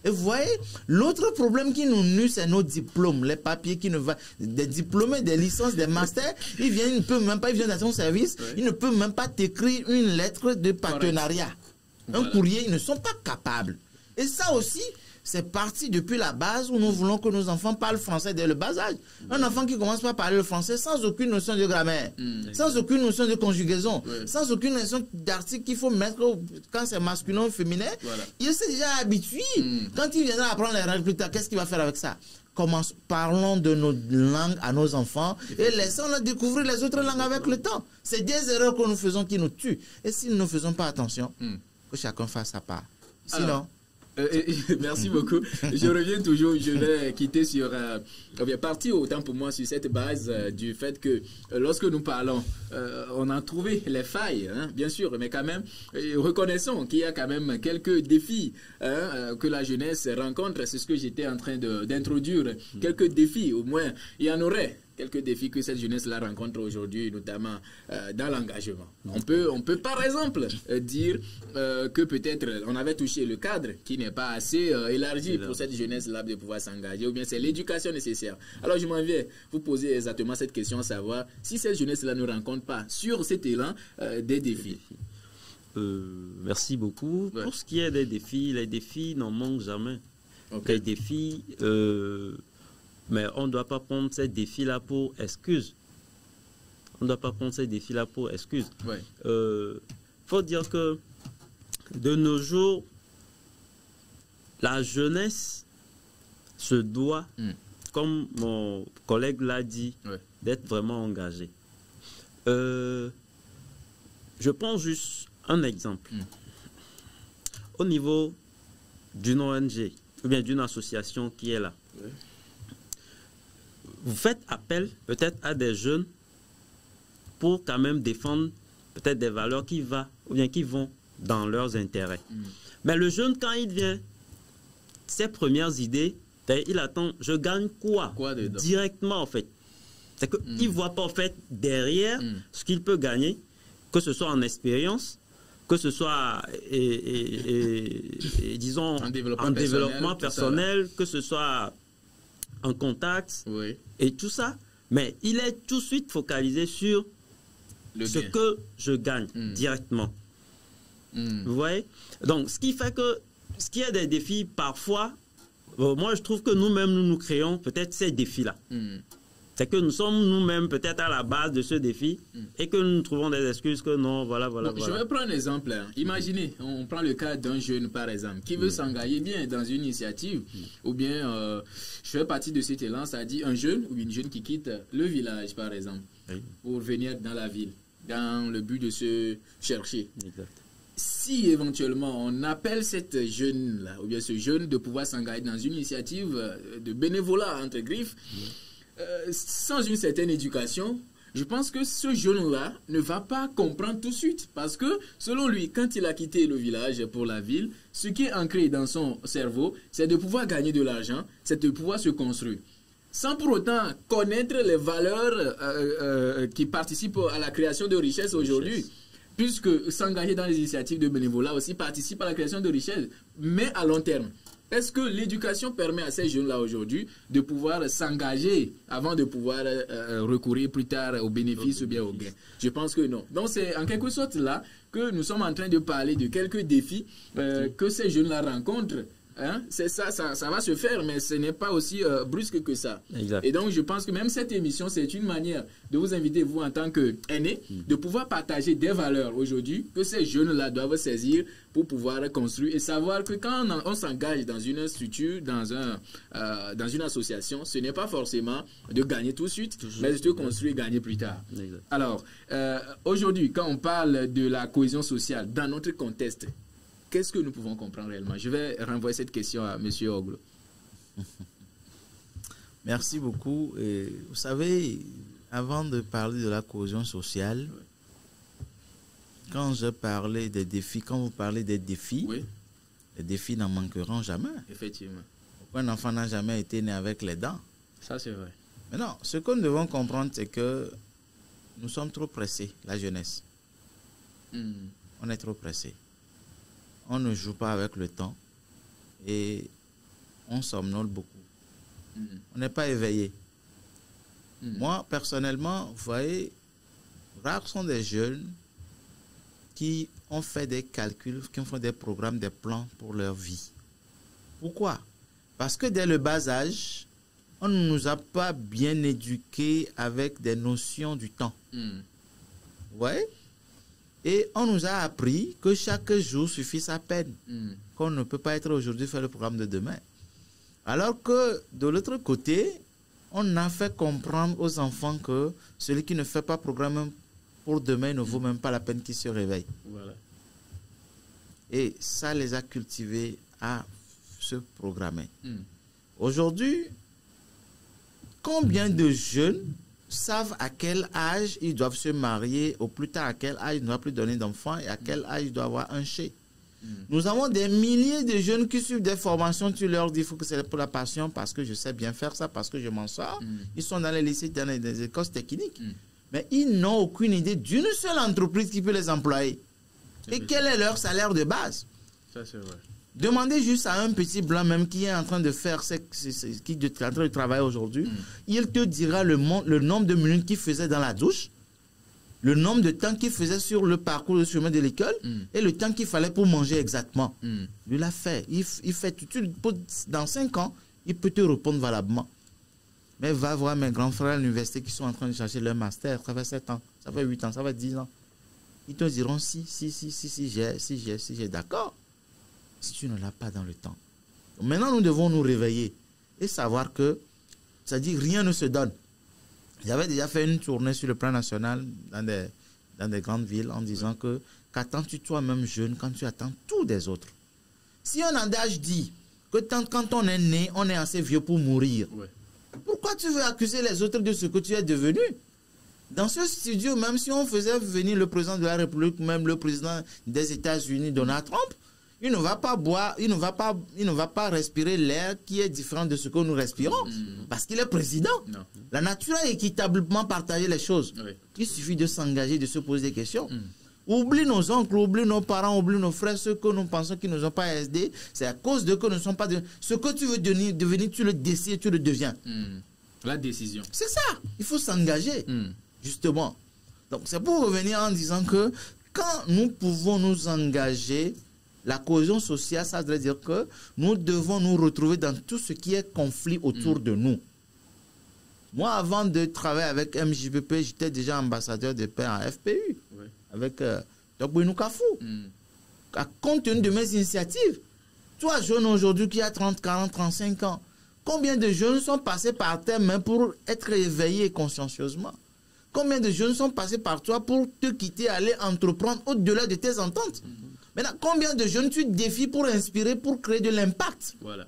Et vous voyez, l'autre problème qui nous nuit, c'est nos diplômes, les papiers qui ne vont, des diplômés, des licences, des masters, ils ne peuvent même pas, ils viennent dans ton service, ils ne peuvent même pas t'écrire une lettre de partenariat, un courrier, ils ne sont pas capables. Et ça aussi, c'est parti depuis la base où nous voulons que nos enfants parlent français dès le bas âge. Un enfant qui commence par parler le français sans aucune notion de grammaire, sans aucune notion de conjugaison, sans aucune notion d'article qu'il faut mettre quand c'est masculin ou féminin, il s'est déjà habitué. Quand il viendra apprendre les règles plus tard, qu'est-ce qu'il va faire avec ça? Parlons de nos langues à nos enfants et laissons-les découvrir les autres langues avec le temps. C'est des erreurs que nous faisons qui nous tuent. Et si nous ne faisons pas attention, que chacun fasse sa part. Sinon... Alors, merci beaucoup. Je reviens toujours, je vais quitter sur... partir autant pour moi sur cette base du fait que lorsque nous parlons, on a trouvé les failles, hein, bien sûr, mais quand même, reconnaissons qu'il y a quand même quelques défis que la jeunesse rencontre. C'est ce que j'étais en train d'introduire. Quelques défis, au moins, il y en aurait. Quelques défis que cette jeunesse-là rencontre aujourd'hui, notamment dans l'engagement. On peut par exemple dire que peut-être on avait touché le cadre qui n'est pas assez élargi pour cette jeunesse-là de pouvoir s'engager, ou bien c'est l'éducation nécessaire. Alors je m'en viens vous poser exactement cette question, savoir si cette jeunesse-là ne rencontre pas sur cet élan des défis. Merci beaucoup. Pour ce qui est des défis, les défis n'en manquent jamais. Les défis... mais on ne doit pas prendre ces défis-là pour excuse. On ne doit pas prendre ces défis-là pour excuse. Faut dire que de nos jours, la jeunesse se doit, comme mon collègue l'a dit, d'être vraiment engagée. Je prends juste un exemple. Au niveau d'une ONG, ou bien d'une association qui est là, vous faites appel peut-être à des jeunes pour quand même défendre peut-être des valeurs qui vont dans leurs intérêts. Mais le jeune, quand il vient, ses premières idées, il attend, je gagne quoi directement en fait. C'est qu'il ne voit pas en fait derrière ce qu'il peut gagner, que ce soit en expérience, que ce soit disons en développement personnel, que ce soit en contact et tout ça, mais il est tout de suite focalisé sur ce que je gagne directement. Vous voyez? Donc, ce qui fait que, ce qui est des défis, parfois, moi je trouve que nous-mêmes, nous créons peut-être ces défis-là. C'est que nous sommes nous-mêmes peut-être à la base de ce défi et que nous trouvons des excuses que non, voilà. Je vais prendre un exemple. Imaginez, on prend le cas d'un jeune, par exemple, qui veut s'engager bien dans une initiative, ou bien, je fais partie de cet élan, ça dit un jeune ou une jeune qui quitte le village, par exemple, pour venir dans la ville, dans le but de se chercher. Exact. Si éventuellement on appelle cette jeune-là, ou bien ce jeune de pouvoir s'engager dans une initiative de bénévolat, entre griffes, sans une certaine éducation, je pense que ce jeune-là ne va pas comprendre tout de suite. Parce que, selon lui, quand il a quitté le village pour la ville, ce qui est ancré dans son cerveau, c'est de pouvoir gagner de l'argent, c'est de pouvoir se construire. sans pour autant connaître les valeurs qui participent à la création de richesses aujourd'hui. Puisque s'engager dans les initiatives de bénévolat aussi participe à la création de richesses, mais à long terme. Est-ce que l'éducation permet à ces jeunes-là aujourd'hui de pouvoir s'engager avant de pouvoir recourir plus tard aux bénéfices ou bien aux gains? Je pense que non. Donc c'est en quelque sorte là que nous sommes en train de parler de quelques défis que ces jeunes-là rencontrent. Hein? C'est ça va se faire, mais ce n'est pas aussi brusque que ça. Exact. Et donc je pense que même cette émission, c'est une manière de vous inviter, vous en tant qu'aînés, de pouvoir partager des valeurs aujourd'hui que ces jeunes-là doivent saisir pour pouvoir construire et savoir que quand on s'engage dans une structure, dans une association, ce n'est pas forcément de gagner tout de suite, mais de construire et gagner plus tard. Exact. Alors, aujourd'hui, quand on parle de la cohésion sociale dans notre contexte, qu'est-ce que nous pouvons comprendre réellement? Je vais renvoyer cette question à M. Oglo. Merci beaucoup. Et vous savez, avant de parler de la cohésion sociale, quand je parlais des défis, quand vous parlez des défis, les défis n'en manqueront jamais. Effectivement. Un enfant n'a jamais été né avec les dents. Ça, c'est vrai. Maintenant, ce que nous devons comprendre, c'est que nous sommes trop pressés, la jeunesse. On est trop pressés. On ne joue pas avec le temps et on somnole beaucoup. On n'est pas éveillé. Moi, personnellement, vous voyez, rares sont des jeunes qui ont fait des calculs, qui ont fait des programmes, des plans pour leur vie. Pourquoi? Parce que dès le bas âge, on ne nous a pas bien éduqués avec des notions du temps. Vous voyez? Et on nous a appris que chaque jour suffit sa peine. Qu'on ne peut pas être aujourd'hui faire le programme de demain. Alors que de l'autre côté, on a fait comprendre aux enfants que celui qui ne fait pas programme pour demain ne vaut même pas la peine qu'il se réveille. Voilà. Et ça les a cultivés à se programmer. Aujourd'hui, combien de jeunes savent à quel âge ils doivent se marier, ou plus tard à quel âge ils ne doivent plus donner d'enfants et à quel âge ils doivent avoir un chez. Nous avons des milliers de jeunes qui suivent des formations, tu leur dis il faut que c'est pour la passion parce que je sais bien faire ça, parce que je m'en sors. Ils sont dans les lycées, dans les écoles techniques. Mais ils n'ont aucune idée d'une seule entreprise qui peut les employer. Et quel est leur salaire de base? Ça, c'est vrai. Demandez juste à un petit blanc même qui est en train de faire, qui est en train de travailler aujourd'hui, il te dira le nombre de minutes qu'il faisait dans la douche, le nombre de temps qu'il faisait sur le parcours de chemin de l'école et le temps qu'il fallait pour manger exactement. Il l'a fait. Il fait dans 5 ans, il peut te répondre valablement. Mais va voir mes grands frères à l'université qui sont en train de chercher leur master. Ça fait 7 ans, ça fait 8 ans, ça fait 10 ans. Ils te diront si j'ai, d'accord. Si tu ne l'as pas dans le temps. Donc maintenant, nous devons nous réveiller et savoir que, c'est-à-dire rien ne se donne. J'avais déjà fait une tournée sur le plan national dans des grandes villes en disant que qu'attends-tu toi-même jeune quand tu attends tout des autres? Si un adage dit que quand on est né, on est assez vieux pour mourir, pourquoi tu veux accuser les autres de ce que tu es devenu? Dans ce studio, même si on faisait venir le président de la République, même le président des États-Unis, Donald Trump, il ne va pas boire, il ne va pas respirer l'air qui est différent de ce que nous respirons. Parce qu'il est président. Non. La nature a équitablement partagé les choses. Il suffit de s'engager, de se poser des questions. Oublie nos oncles, oublie nos parents, oublie nos frères, ceux que nous pensons qui ne nous ont pas aidés. C'est à cause de que nous ne sommes pas... Ce que tu veux devenir, tu le décides, tu le deviens. La décision. C'est ça. Il faut s'engager, justement. Donc c'est pour revenir en disant que quand nous pouvons nous engager... La cohésion sociale, ça veut dire que nous devons nous retrouver dans tout ce qui est conflit autour de nous. Moi, avant de travailler avec MJPP, j'étais déjà ambassadeur de paix en FPU, avec Dr Bouinou Kafou. À compte tenu de mes initiatives, toi, jeune aujourd'hui qui a 30, 40, 35 ans, combien de jeunes sont passés par tes mains pour être éveillés consciencieusement? Combien de jeunes sont passés par toi pour te quitter, aller entreprendre au-delà de tes ententes? Maintenant, combien de jeunes tu défies pour inspirer, pour créer de l'impact? Voilà.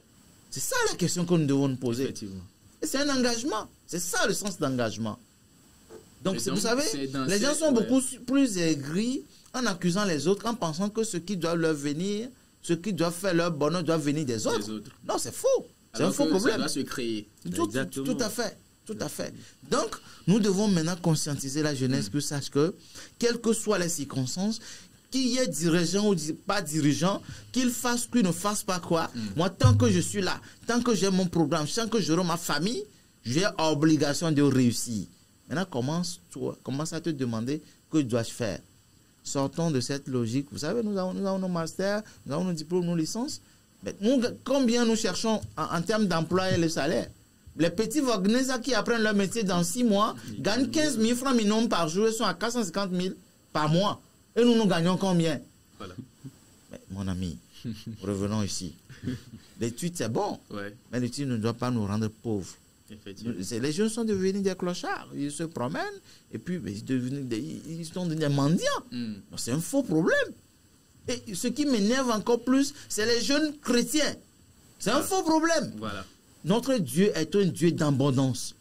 C'est ça la question que nous devons nous poser. Effectivement. Et c'est un engagement. C'est ça le sens d'engagement. Donc, vous savez, les gens sont beaucoup plus aigris en accusant les autres, en pensant que ce qui doit leur venir, ce qui doit faire leur bonheur doit venir des autres. Non, c'est faux. C'est un faux problème. Ça doit se créer. Tout à fait. Tout à fait. Donc, nous devons maintenant conscientiser la jeunesse que sache que, quelles que soient les circonstances, qu'il y ait dirigeant ou pas dirigeant, qu'il fasse, qu'il ne fasse pas quoi. Moi, tant que je suis là, tant que j'ai mon programme, tant que j'aurai ma famille, j'ai obligation de réussir. Maintenant, commence à te demander que dois-je faire. Sortons de cette logique. Vous savez, nous avons nos masters, nous avons nos diplômes, nos licences. Mais combien nous cherchons en termes d'emploi et le salaire? Les petits Wagner qui apprennent leur métier dans 6 mois gagnent 15 000 francs minimum par jour et sont à 450 000 par mois. Et nous gagnons combien? Voilà. Mais, mon ami, revenons ici. L'étude, c'est bon, mais l'étude ne doit pas nous rendre pauvres. Les jeunes sont devenus des clochards. Ils se promènent et puis ils sont devenus des mendiants. C'est un faux problème. Et ce qui m'énerve encore plus, c'est les jeunes chrétiens. C'est un faux problème. Voilà. Notre Dieu est un Dieu d'abondance.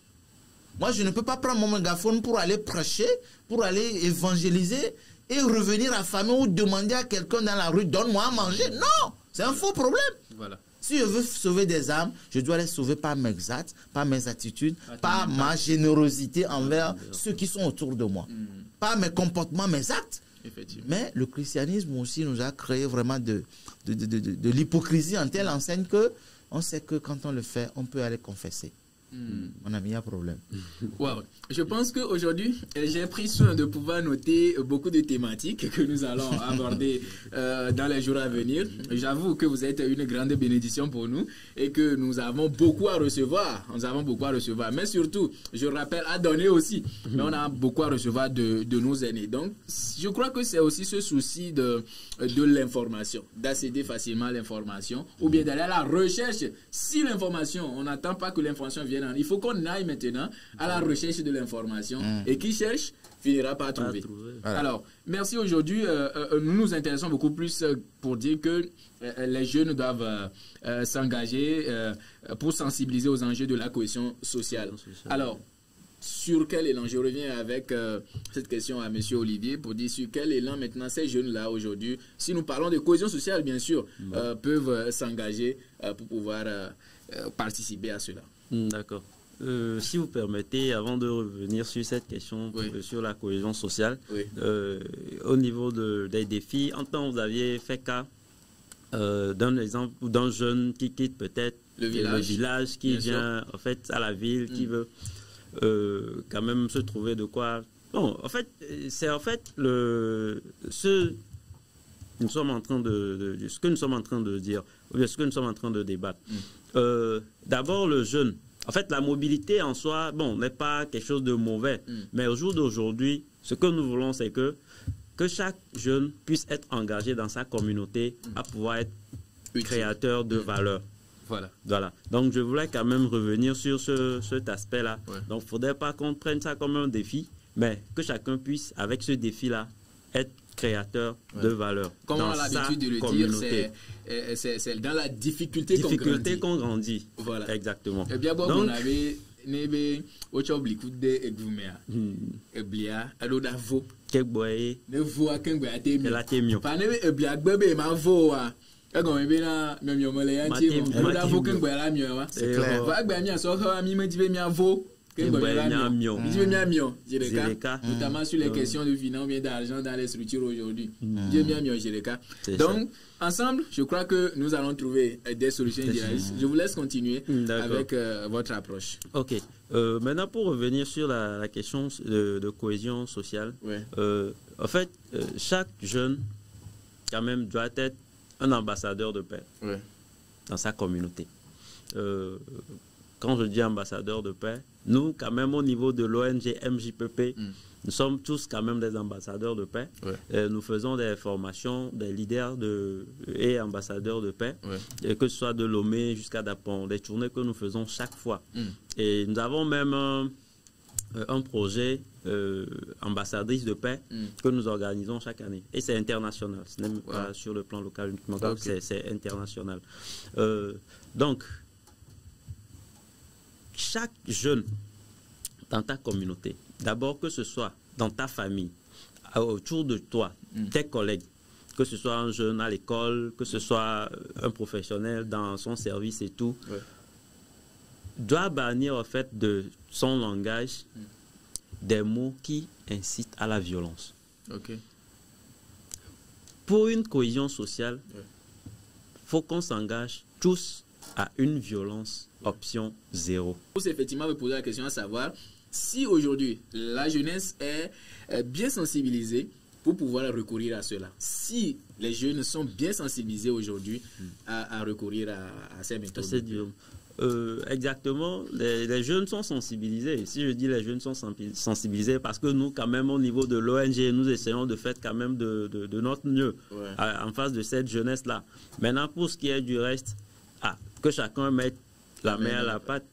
Moi, je ne peux pas prendre mon mégaphone pour aller prêcher, pour aller évangéliser et revenir affamé ou demander à quelqu'un dans la rue, donne-moi à manger. Non, c'est un faux problème. Voilà. Si je veux sauver des âmes, je dois les sauver par mes actes, par mes attitudes, par ma générosité envers ceux qui sont autour de moi. Par mes comportements, mes actes. Mais le christianisme aussi nous a créé vraiment de l'hypocrisie en telle enseigne que on sait que quand on le fait, on peut aller confesser. Mon ami, il y a un problème. Wow. Je pense qu'aujourd'hui, j'ai pris soin de pouvoir noter beaucoup de thématiques que nous allons aborder dans les jours à venir. J'avoue que vous êtes une grande bénédiction pour nous et que nous avons beaucoup à recevoir. Nous avons beaucoup à recevoir. Mais surtout, je rappelle, à donner aussi. Mais on a beaucoup à recevoir de nos aînés. Donc, je crois que c'est aussi ce souci de l'information, d'accéder facilement à l'information ou bien d'aller à la recherche. Si l'information, on n'attend pas que l'information vienne. Il faut qu'on aille maintenant à la recherche de l'information et qui cherche finira par trouver. Voilà. Alors, merci aujourd'hui. Nous nous intéressons beaucoup plus pour dire que les jeunes doivent s'engager pour sensibiliser aux enjeux de la cohésion sociale. Alors, sur quel élan? Je reviens avec cette question à M. Olivier pour dire sur quel élan maintenant ces jeunes-là aujourd'hui, si nous parlons de cohésion sociale bien sûr, peuvent s'engager pour pouvoir participer à cela. D'accord. Si vous permettez, avant de revenir sur cette question sur la cohésion sociale, au niveau des défis, en temps vous aviez fait cas d'un exemple d'un jeune qui quitte peut-être le village qui vient en fait à la ville, qui veut quand même se trouver de quoi. Bon, en fait, c'est en fait ce que nous sommes en train de dire, ou bien ce que nous sommes en train de débattre. D'abord, le jeune. En fait, la mobilité en soi, bon, n'est pas quelque chose de mauvais. Mais au jour d'aujourd'hui, ce que nous voulons, c'est que chaque jeune puisse être engagé dans sa communauté à pouvoir être créateur de valeur. Voilà. Donc, je voulais quand même revenir sur cet aspect-là. Donc, il ne faudrait pas qu'on prenne ça comme un défi, mais que chacun puisse, avec ce défi-là, être créateur de valeur. Comme on a l'habitude de le dire, c'est dans la difficulté qu'on grandit. Voilà. Exactement. Et bien, bon, on avait nebe ochobliku de egumea. Eblia alodavo. Kegboye. Ne voa kengboya temio. La temio. Pa nebe eblia gbebe ma voa. Egon ebe na memio mole yanti. Alodavo kengboya la mio wa. C'est clair. Va gba mi aso ha mi medibe mi avo. Notamment sur les questions de finance ou d'argent dans les structures aujourd'hui. Donc, ensemble, je crois que nous allons trouver des solutions idéalistes. Je vous laisse continuer avec votre approche. Ok. Maintenant, pour revenir sur la question de cohésion sociale, en fait, chaque jeune, quand même, doit être un ambassadeur de paix dans sa communauté. Quand je dis ambassadeur de paix, nous, quand même, au niveau de l'ONG MJPP, nous sommes tous quand même des ambassadeurs de paix. Nous faisons des formations des leaders et ambassadeurs de paix, que ce soit de Lomé jusqu'à Dapon, des tournées que nous faisons chaque fois. Et nous avons même un projet ambassadrice de paix que nous organisons chaque année. Et c'est international, ce n'est pas sur le plan local uniquement, c'est international. Donc, chaque jeune dans ta communauté, d'abord que ce soit dans ta famille, autour de toi, tes collègues, que ce soit un jeune à l'école, que ce soit un professionnel dans son service et tout, doit bannir en fait de son langage des mots qui incitent à la violence. Ok. Pour une cohésion sociale, faut qu'on s'engage tous à une violence option 0. Vous effectivement me poser la question à savoir si aujourd'hui la jeunesse est bien sensibilisée pour pouvoir recourir à cela. Si les jeunes sont bien sensibilisés aujourd'hui à recourir à ces méthodes. Exactement, les jeunes sont sensibilisés. Si je dis les jeunes sont sensibilisés, parce que nous, quand même, au niveau de l'ONG, nous essayons de faire quand même de notre mieux en face de cette jeunesse-là. Maintenant, pour ce qui est du reste, que chacun mette la main à la pâte.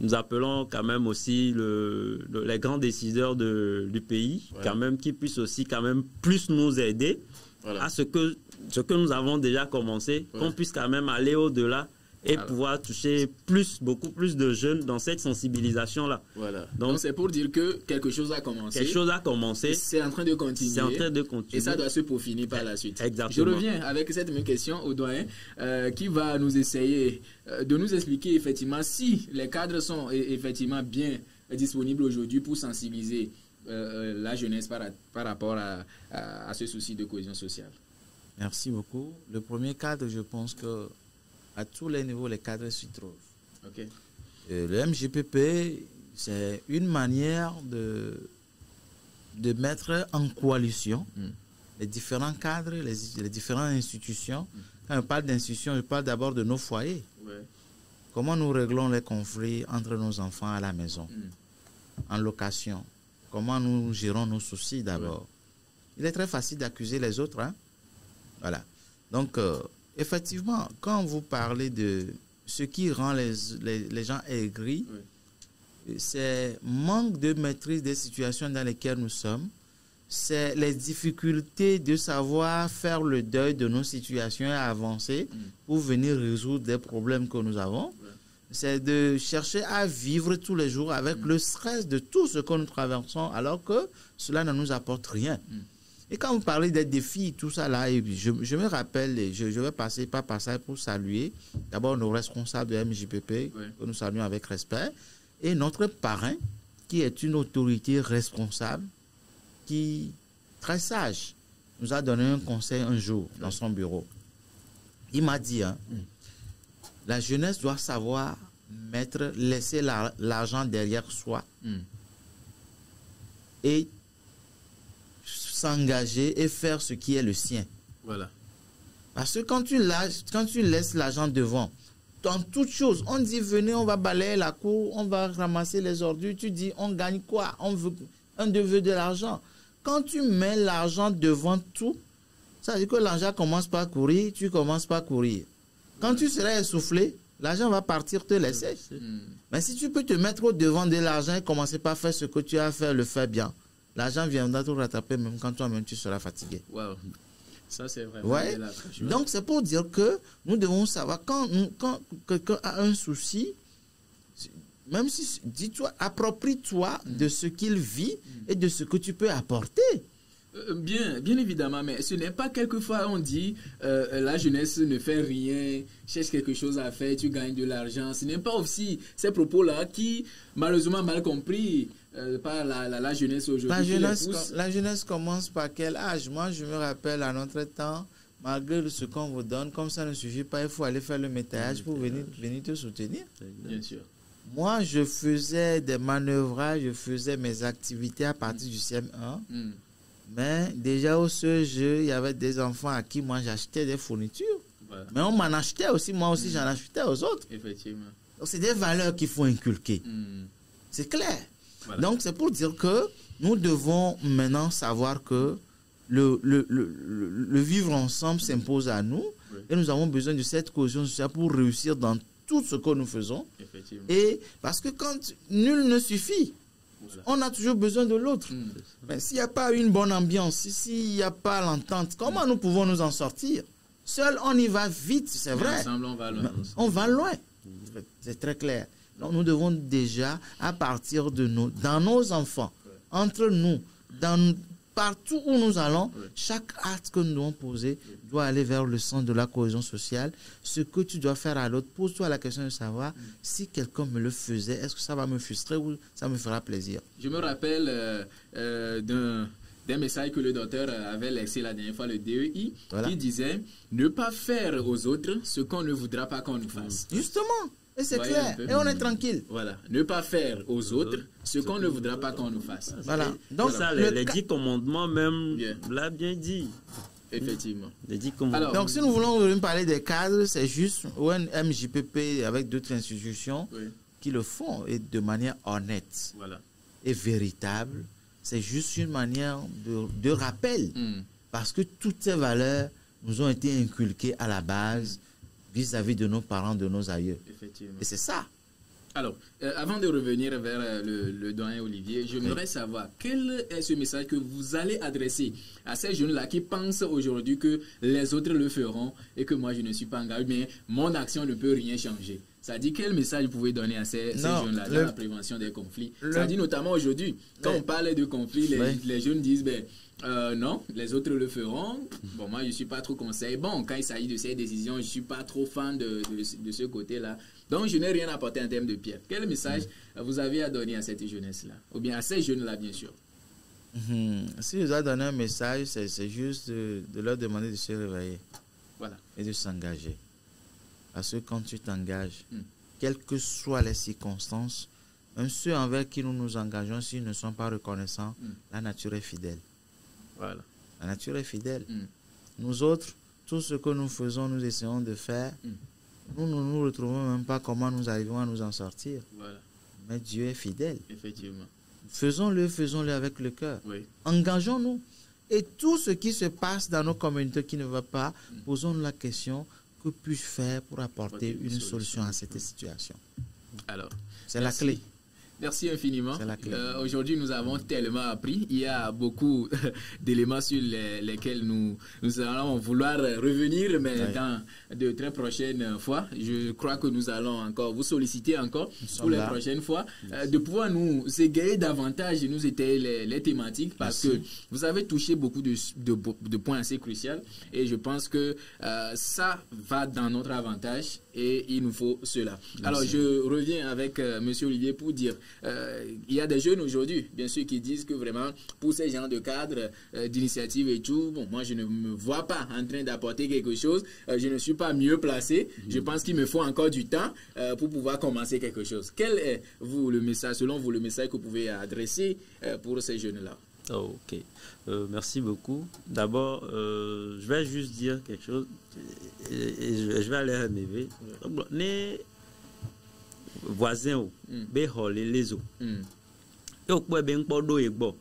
Nous appelons quand même aussi les grands décideurs du pays, quand même, qui puissent aussi quand même plus nous aider à ce que nous avons déjà commencé, qu'on puisse quand même aller au-delà et pouvoir toucher beaucoup plus de jeunes dans cette sensibilisation-là. Voilà. Donc c'est pour dire que quelque chose a commencé. Quelque chose a commencé. C'est en train de continuer. C'est en train de continuer. Et ça doit se peaufiner par la suite. Exactement. Je reviens avec cette même question au doyen qui va nous essayer de nous expliquer effectivement si les cadres sont effectivement bien disponibles aujourd'hui pour sensibiliser la jeunesse par rapport à ce souci de cohésion sociale. Merci beaucoup. Le premier cadre, je pense que à tous les niveaux, les cadres s'y trouvent. Okay. Le MJPP, c'est une manière de mettre en coalition les différents cadres, les différentes institutions. Quand je parle d'institutions, je parle d'abord de nos foyers. Comment nous réglons les conflits entre nos enfants à la maison, en location. Comment nous gérons nos soucis d'abord. Il est très facile d'accuser les autres. Hein? Voilà. Donc, effectivement, quand vous parlez de ce qui rend les gens aigris, c'est manque de maîtrise des situations dans lesquelles nous sommes, c'est les difficultés de savoir faire le deuil de nos situations et avancer pour venir résoudre des problèmes que nous avons. C'est de chercher à vivre tous les jours avec le stress de tout ce que nous traversons alors que cela ne nous apporte rien. Et quand vous parlez des défis, tout ça là, je me rappelle, je vais passer par passage pour saluer d'abord nos responsables de MJPP, que nous saluons avec respect, et notre parrain, qui est une autorité responsable, qui, très sage, nous a donné un conseil un jour dans son bureau. Il m'a dit, la jeunesse doit savoir laisser l'argent derrière soi et s'engager et faire ce qui est le sien. Voilà. Parce que quand tu laisses l'argent devant, dans toute chose, on dit venez, on va balayer la cour, on va ramasser les ordures, tu dis on gagne quoi? On veut de l'argent. Quand tu mets l'argent devant tout, ça veut dire que l'argent commence par courir, tu commences par courir. Quand tu seras essoufflé, l'argent va partir te laisser. Mais si tu peux te mettre au devant de l'argent et commencer par faire ce que tu as à faire, le faire bien, l'argent viendra te rattraper même quand toi-même tu seras fatigué. Wow. Ça, c'est vraiment... Ouais. Donc, c'est pour dire que nous devons savoir quand quelqu'un a un souci, même si, dis-toi, approprie-toi de ce qu'il vit et de ce que tu peux apporter. Bien évidemment, mais ce n'est pas quelquefois on dit la jeunesse ne fait rien, cherche quelque chose à faire, tu gagnes de l'argent. Ce n'est pas aussi ces propos-là qui, malheureusement mal compris par la jeunesse aujourd'hui. La jeunesse commence par quel âge? Moi, je me rappelle à notre temps, malgré ce qu'on vous donne, comme ça ne suffit pas, il faut aller faire le métayage pour venir te soutenir. Bien sûr. Moi, je faisais des manœuvrages, je faisais mes activités à partir du CM1. Mais déjà au CEG, il y avait des enfants à qui moi j'achetais des fournitures. Voilà. Mais on m'en achetait aussi, moi aussi j'en achetais aux autres. Effectivement. Donc c'est des valeurs qu'il faut inculquer. C'est clair. Voilà. Donc c'est pour dire que nous devons maintenant savoir que le vivre ensemble s'impose à nous. Et nous avons besoin de cette cohésion sociale pour réussir dans tout ce que nous faisons. Effectivement. Et parce que quand nul ne suffit, on a toujours besoin de l'autre. Mais s'il n'y a pas une bonne ambiance, s'il n'y a pas l'entente, comment nous pouvons nous en sortir? Seul, on y va vite, c'est vrai. Ensemble, on va loin. On va loin. C'est très clair. Donc, nous devons déjà, à partir de nous, dans nos enfants, entre nous, dans partout où nous allons, chaque acte que nous devons poser doit aller vers le sens de la cohésion sociale. Ce que tu dois faire à l'autre, pose-toi la question de savoir si quelqu'un me le faisait, est-ce que ça va me frustrer ou ça me fera plaisir. Je me rappelle d'un message que le docteur avait laissé la dernière fois, le DEI, qui disait « Ne pas faire aux autres ce qu'on ne voudra pas qu'on nous fasse. » Justement. Et c'est clair. Et on est tranquille. Voilà. Ne pas faire aux autres ce qu'on ne voudra pas qu'on nous fasse. Voilà. Donc, ça, les 10 commandements même, l'a bien dit. Effectivement. Les 10 commandements. Alors, donc, si nous voulons parler des cadres, c'est juste un MJPP avec d'autres institutions qui le font et de manière honnête et véritable. C'est juste une manière de rappel. Parce que toutes ces valeurs nous ont été inculquées à la base vis-à-vis de nos parents, de nos aïeux. Effectivement. Et c'est ça. Alors, avant de revenir vers le doyen Olivier, j'aimerais savoir quel est ce message que vous allez adresser à ces jeunes-là qui pensent aujourd'hui que les autres le feront et que moi je ne suis pas engagé, mais mon action ne peut rien changer. Ça dit quel message vous pouvez donner à ces jeunes-là dans la prévention des conflits. Ça dit notamment aujourd'hui, quand on parle de conflits, les jeunes disent non, les autres le feront. Bon, moi je ne suis pas trop conseil. Bon, quand il s'agit de ces décisions, je ne suis pas trop fan de ce côté-là. Donc je n'ai rien apporté en termes de pierre. Quel message vous avez à donner à cette jeunesse-là? Ou bien à ces jeunes-là, bien sûr. Si je dois donner un message, c'est juste de leur demander de se réveiller. Voilà. Et de s'engager. Parce que quand tu t'engages, quelles que soient les circonstances, même ceux envers qui nous nous engageons, s'ils ne sont pas reconnaissants, la nature est fidèle. Voilà. La nature est fidèle. Nous autres, tout ce que nous faisons, nous essayons de faire, nous ne nous retrouvons même pas comment nous arrivons à nous en sortir. Voilà. Mais Dieu est fidèle. Effectivement. Faisons-le avec le cœur. Oui. Engageons-nous. Et tout ce qui se passe dans nos communautés qui ne va pas, posons-nous la question, que puis-je faire pour apporter une solution à cette situation? Alors, c'est la clé. Merci infiniment. C'est la clé. Aujourd'hui, nous avons tellement appris. Il y a beaucoup d'éléments sur lesquels nous allons vouloir revenir, mais dans de très prochaines fois. Je crois que nous allons encore vous solliciter encore pour les prochaines fois, de pouvoir nous égayer davantage, nous étayer les thématiques, parce que vous avez touché beaucoup de points assez cruciaux et je pense que ça va dans notre avantage et il nous faut cela. Merci. Alors, je reviens avec M. Olivier pour dire il y a des jeunes aujourd'hui, bien sûr, qui disent que vraiment, pour ces genres de cadres, d'initiatives et tout, bon, moi, je ne me vois pas en train d'apporter quelque chose. Je ne suis pas mieux placé. Je pense qu'il me faut encore du temps pour pouvoir commencer quelque chose. Quel est, le message, selon vous, le message que vous pouvez adresser pour ces jeunes-là? Oh, ok. Merci beaucoup. D'abord, je vais juste dire quelque chose et je vais aller à mes voisins be holé les eaux et au point ben podo et bo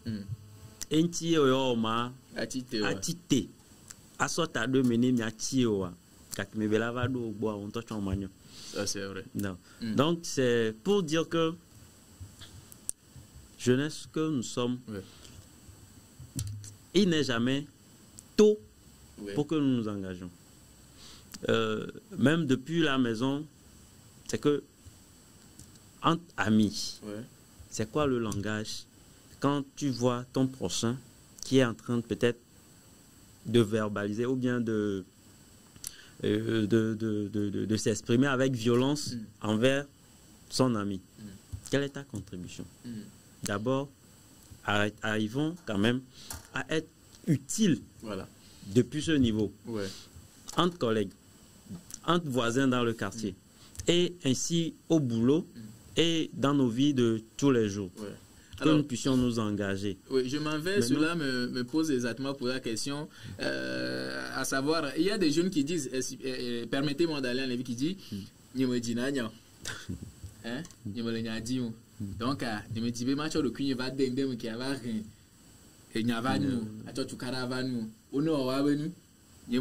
enti o ma atite asota de meni mi ati o kak me bela va do bo on to chon manyo. Ça c'est vrai. Non. Donc c'est pour dire que jeunesse que nous sommes, il n'est jamais tôt pour que nous nous engageons. Même depuis la maison, c'est que entre amis, c'est quoi le langage? Quand tu vois ton prochain qui est en train peut-être de verbaliser ou bien de s'exprimer avec violence envers son ami, quelle est ta contribution? D'abord, arrivons quand même à être utiles depuis ce niveau, entre collègues, entre voisins dans le quartier, et ainsi au boulot, et dans nos vies de tous les jours, que nous puissions nous engager. Oui, je m'en vais. Cela me pose exactement pour la question, à savoir, il y a des jeunes qui disent, permettez-moi d'aller en Lévi, qui dit, donc, je me dis, le va qui a et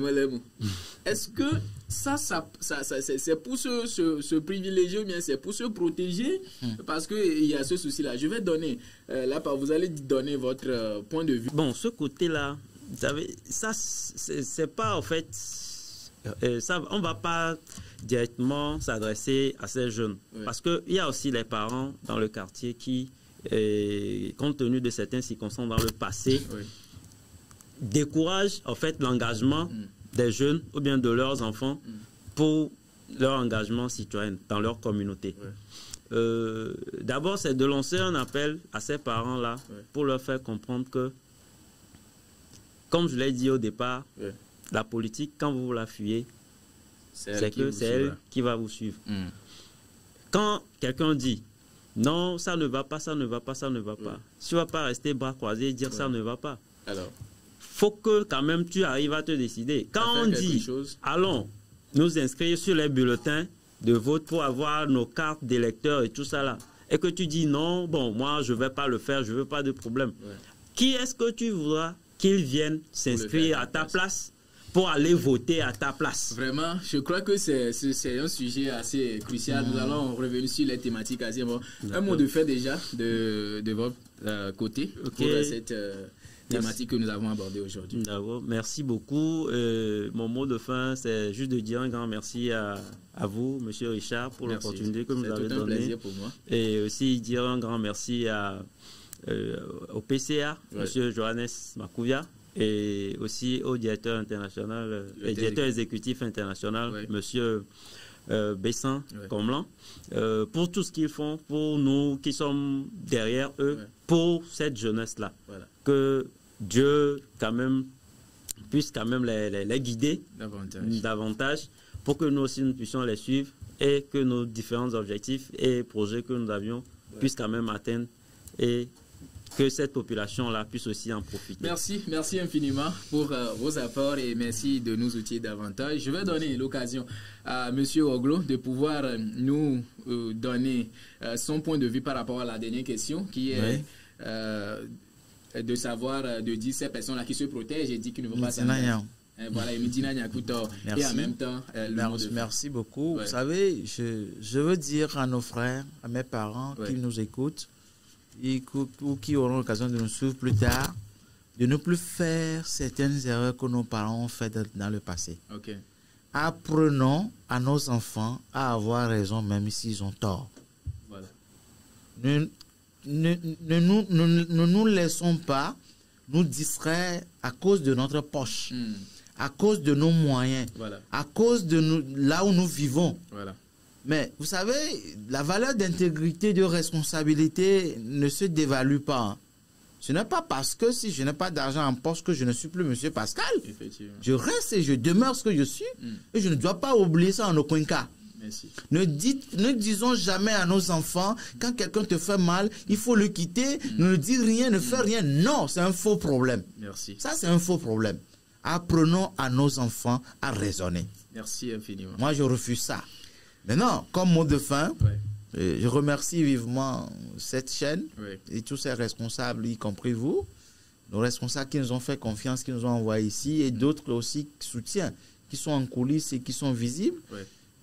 est-ce que ça c'est pour se privilégier, bien c'est pour se protéger, parce qu'il y a ce souci-là. Je vais donner, là, vous allez donner votre point de vue. Bon, ce côté-là, vous savez, ça, c'est pas en fait, ça, on va pas directement s'adresser à ces jeunes, parce qu'il y a aussi les parents dans le quartier qui, compte tenu de certaines circonstances dans le passé, décourage en fait l'engagement des jeunes ou bien de leurs enfants pour leur engagement citoyen dans leur communauté. D'abord, c'est de lancer un appel à ces parents-là pour leur faire comprendre que, comme je l'ai dit au départ, la politique, quand vous la fuyez, c'est elle qui va vous suivre. Quand quelqu'un dit non, ça ne va pas, ça ne va pas, ça ne va pas, tu ne vas pas rester bras croisés et dire ça ne va pas. Alors, faut que quand même tu arrives à te décider. Quand on dit allons nous inscrire sur les bulletins de vote pour avoir nos cartes d'électeurs et tout ça là, et que tu dis non, bon, moi je ne vais pas le faire, je ne veux pas de problème. Qui est-ce que tu voudras qu'il vienne s'inscrire à ta place pour aller voter à ta place? Vraiment, je crois que c'est un sujet assez crucial. Nous allons revenir sur les thématiques assez bon. Un mot de fait déjà de votre côté pour cette thématique que nous avons abordée aujourd'hui. D'accord, merci beaucoup. Mon mot de fin, c'est juste de dire un grand merci à vous, Monsieur Richard, pour l'opportunité que vous nous avez donnée. C'est un plaisir pour moi. Et aussi dire un grand merci au PCA, Monsieur Johannes Makouvia, et aussi au directeur international, directeur exécutif international, Monsieur Bessan Comlan, pour tout ce qu'ils font, pour nous qui sommes derrière eux, pour cette jeunesse-là. Que Dieu quand même puisse quand même les guider davantage pour que nous aussi nous puissions les suivre et que nos différents objectifs et projets que nous avions puissent quand même atteindre et que cette population-là puisse aussi en profiter. Merci infiniment pour vos apports et merci de nous outiller davantage. Je vais donner l'occasion à M. Oglo de pouvoir nous donner son point de vue par rapport à la dernière question qui est de savoir, de dire ces personnes-là qui se protègent et disent qu'ils ne vont pas s'engager. Voilà, et en même temps, merci beaucoup. Vous savez, je veux dire à nos frères, à mes parents qui nous écoutent, ou qui auront l'occasion de nous suivre plus tard, de ne plus faire certaines erreurs que nos parents ont faites dans le passé. Apprenons à nos enfants à avoir raison même s'ils ont tort. Voilà. Ne nous laissons pas nous distraire à cause de notre poche, à cause de nos moyens, à cause de là où nous vivons. Mais vous savez, la valeur d'intégrité, de responsabilité ne se dévalue pas. Ce n'est pas parce que si je n'ai pas d'argent en poche que je ne suis plus Monsieur Pascal. Je reste et je demeure ce que je suis. Et je ne dois pas oublier ça en aucun cas. Ne disons jamais à nos enfants, quand quelqu'un te fait mal, il faut le quitter, ne dis rien, ne fais rien. Non, c'est un faux problème. Ça, c'est un faux problème. Apprenons à nos enfants à raisonner. Merci infiniment. Moi, je refuse ça. Maintenant, comme mot de fin, je remercie vivement cette chaîne et tous ses responsables, y compris vous, nos responsables qui nous ont fait confiance, qui nous ont envoyés ici, et d'autres aussi qui soutiennent, qui sont en coulisses et qui sont visibles.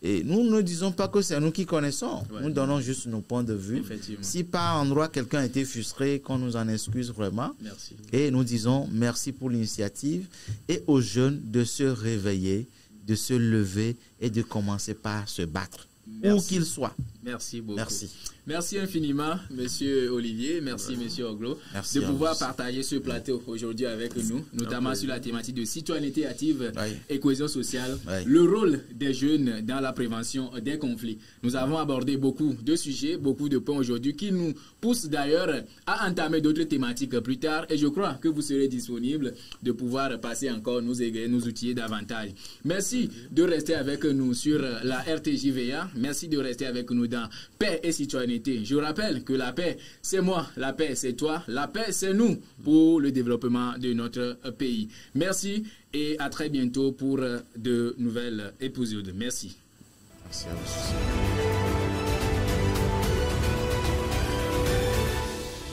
Et nous ne disons pas que c'est nous qui connaissons, nous donnons juste nos points de vue. Si par endroit quelqu'un a été frustré, qu'on nous en excuse vraiment. Et nous disons merci pour l'initiative et aux jeunes de se réveiller, de se lever et de commencer par se battre, où qu'ils soient. Merci beaucoup. Merci infiniment, Monsieur Olivier. Merci, Monsieur Oglo, de pouvoir partager ce plateau aujourd'hui avec nous, notamment sur la thématique de citoyenneté active et cohésion sociale, le rôle des jeunes dans la prévention des conflits. Nous avons abordé beaucoup de sujets, beaucoup de points aujourd'hui qui nous poussent d'ailleurs à entamer d'autres thématiques plus tard et je crois que vous serez disponible de pouvoir passer encore nous égayer, nous outiller davantage. Merci de rester avec nous sur la RTJVA. Merci de rester avec nous dans Paix et Citoyenneté. Je rappelle que la paix, c'est moi, la paix, c'est toi, la paix, c'est nous pour le développement de notre pays. Merci et à très bientôt pour de nouvelles épisodes. Merci. Merci à vous.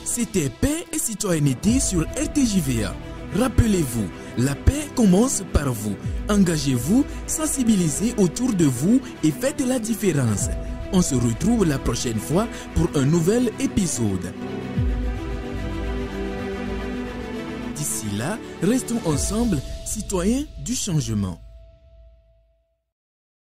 C'était Paix et Citoyenneté sur RTJVA. Rappelez-vous, la paix commence par vous. Engagez-vous, sensibilisez autour de vous et faites la différence. On se retrouve la prochaine fois pour un nouvel épisode. D'ici là, restons ensemble, citoyens du changement.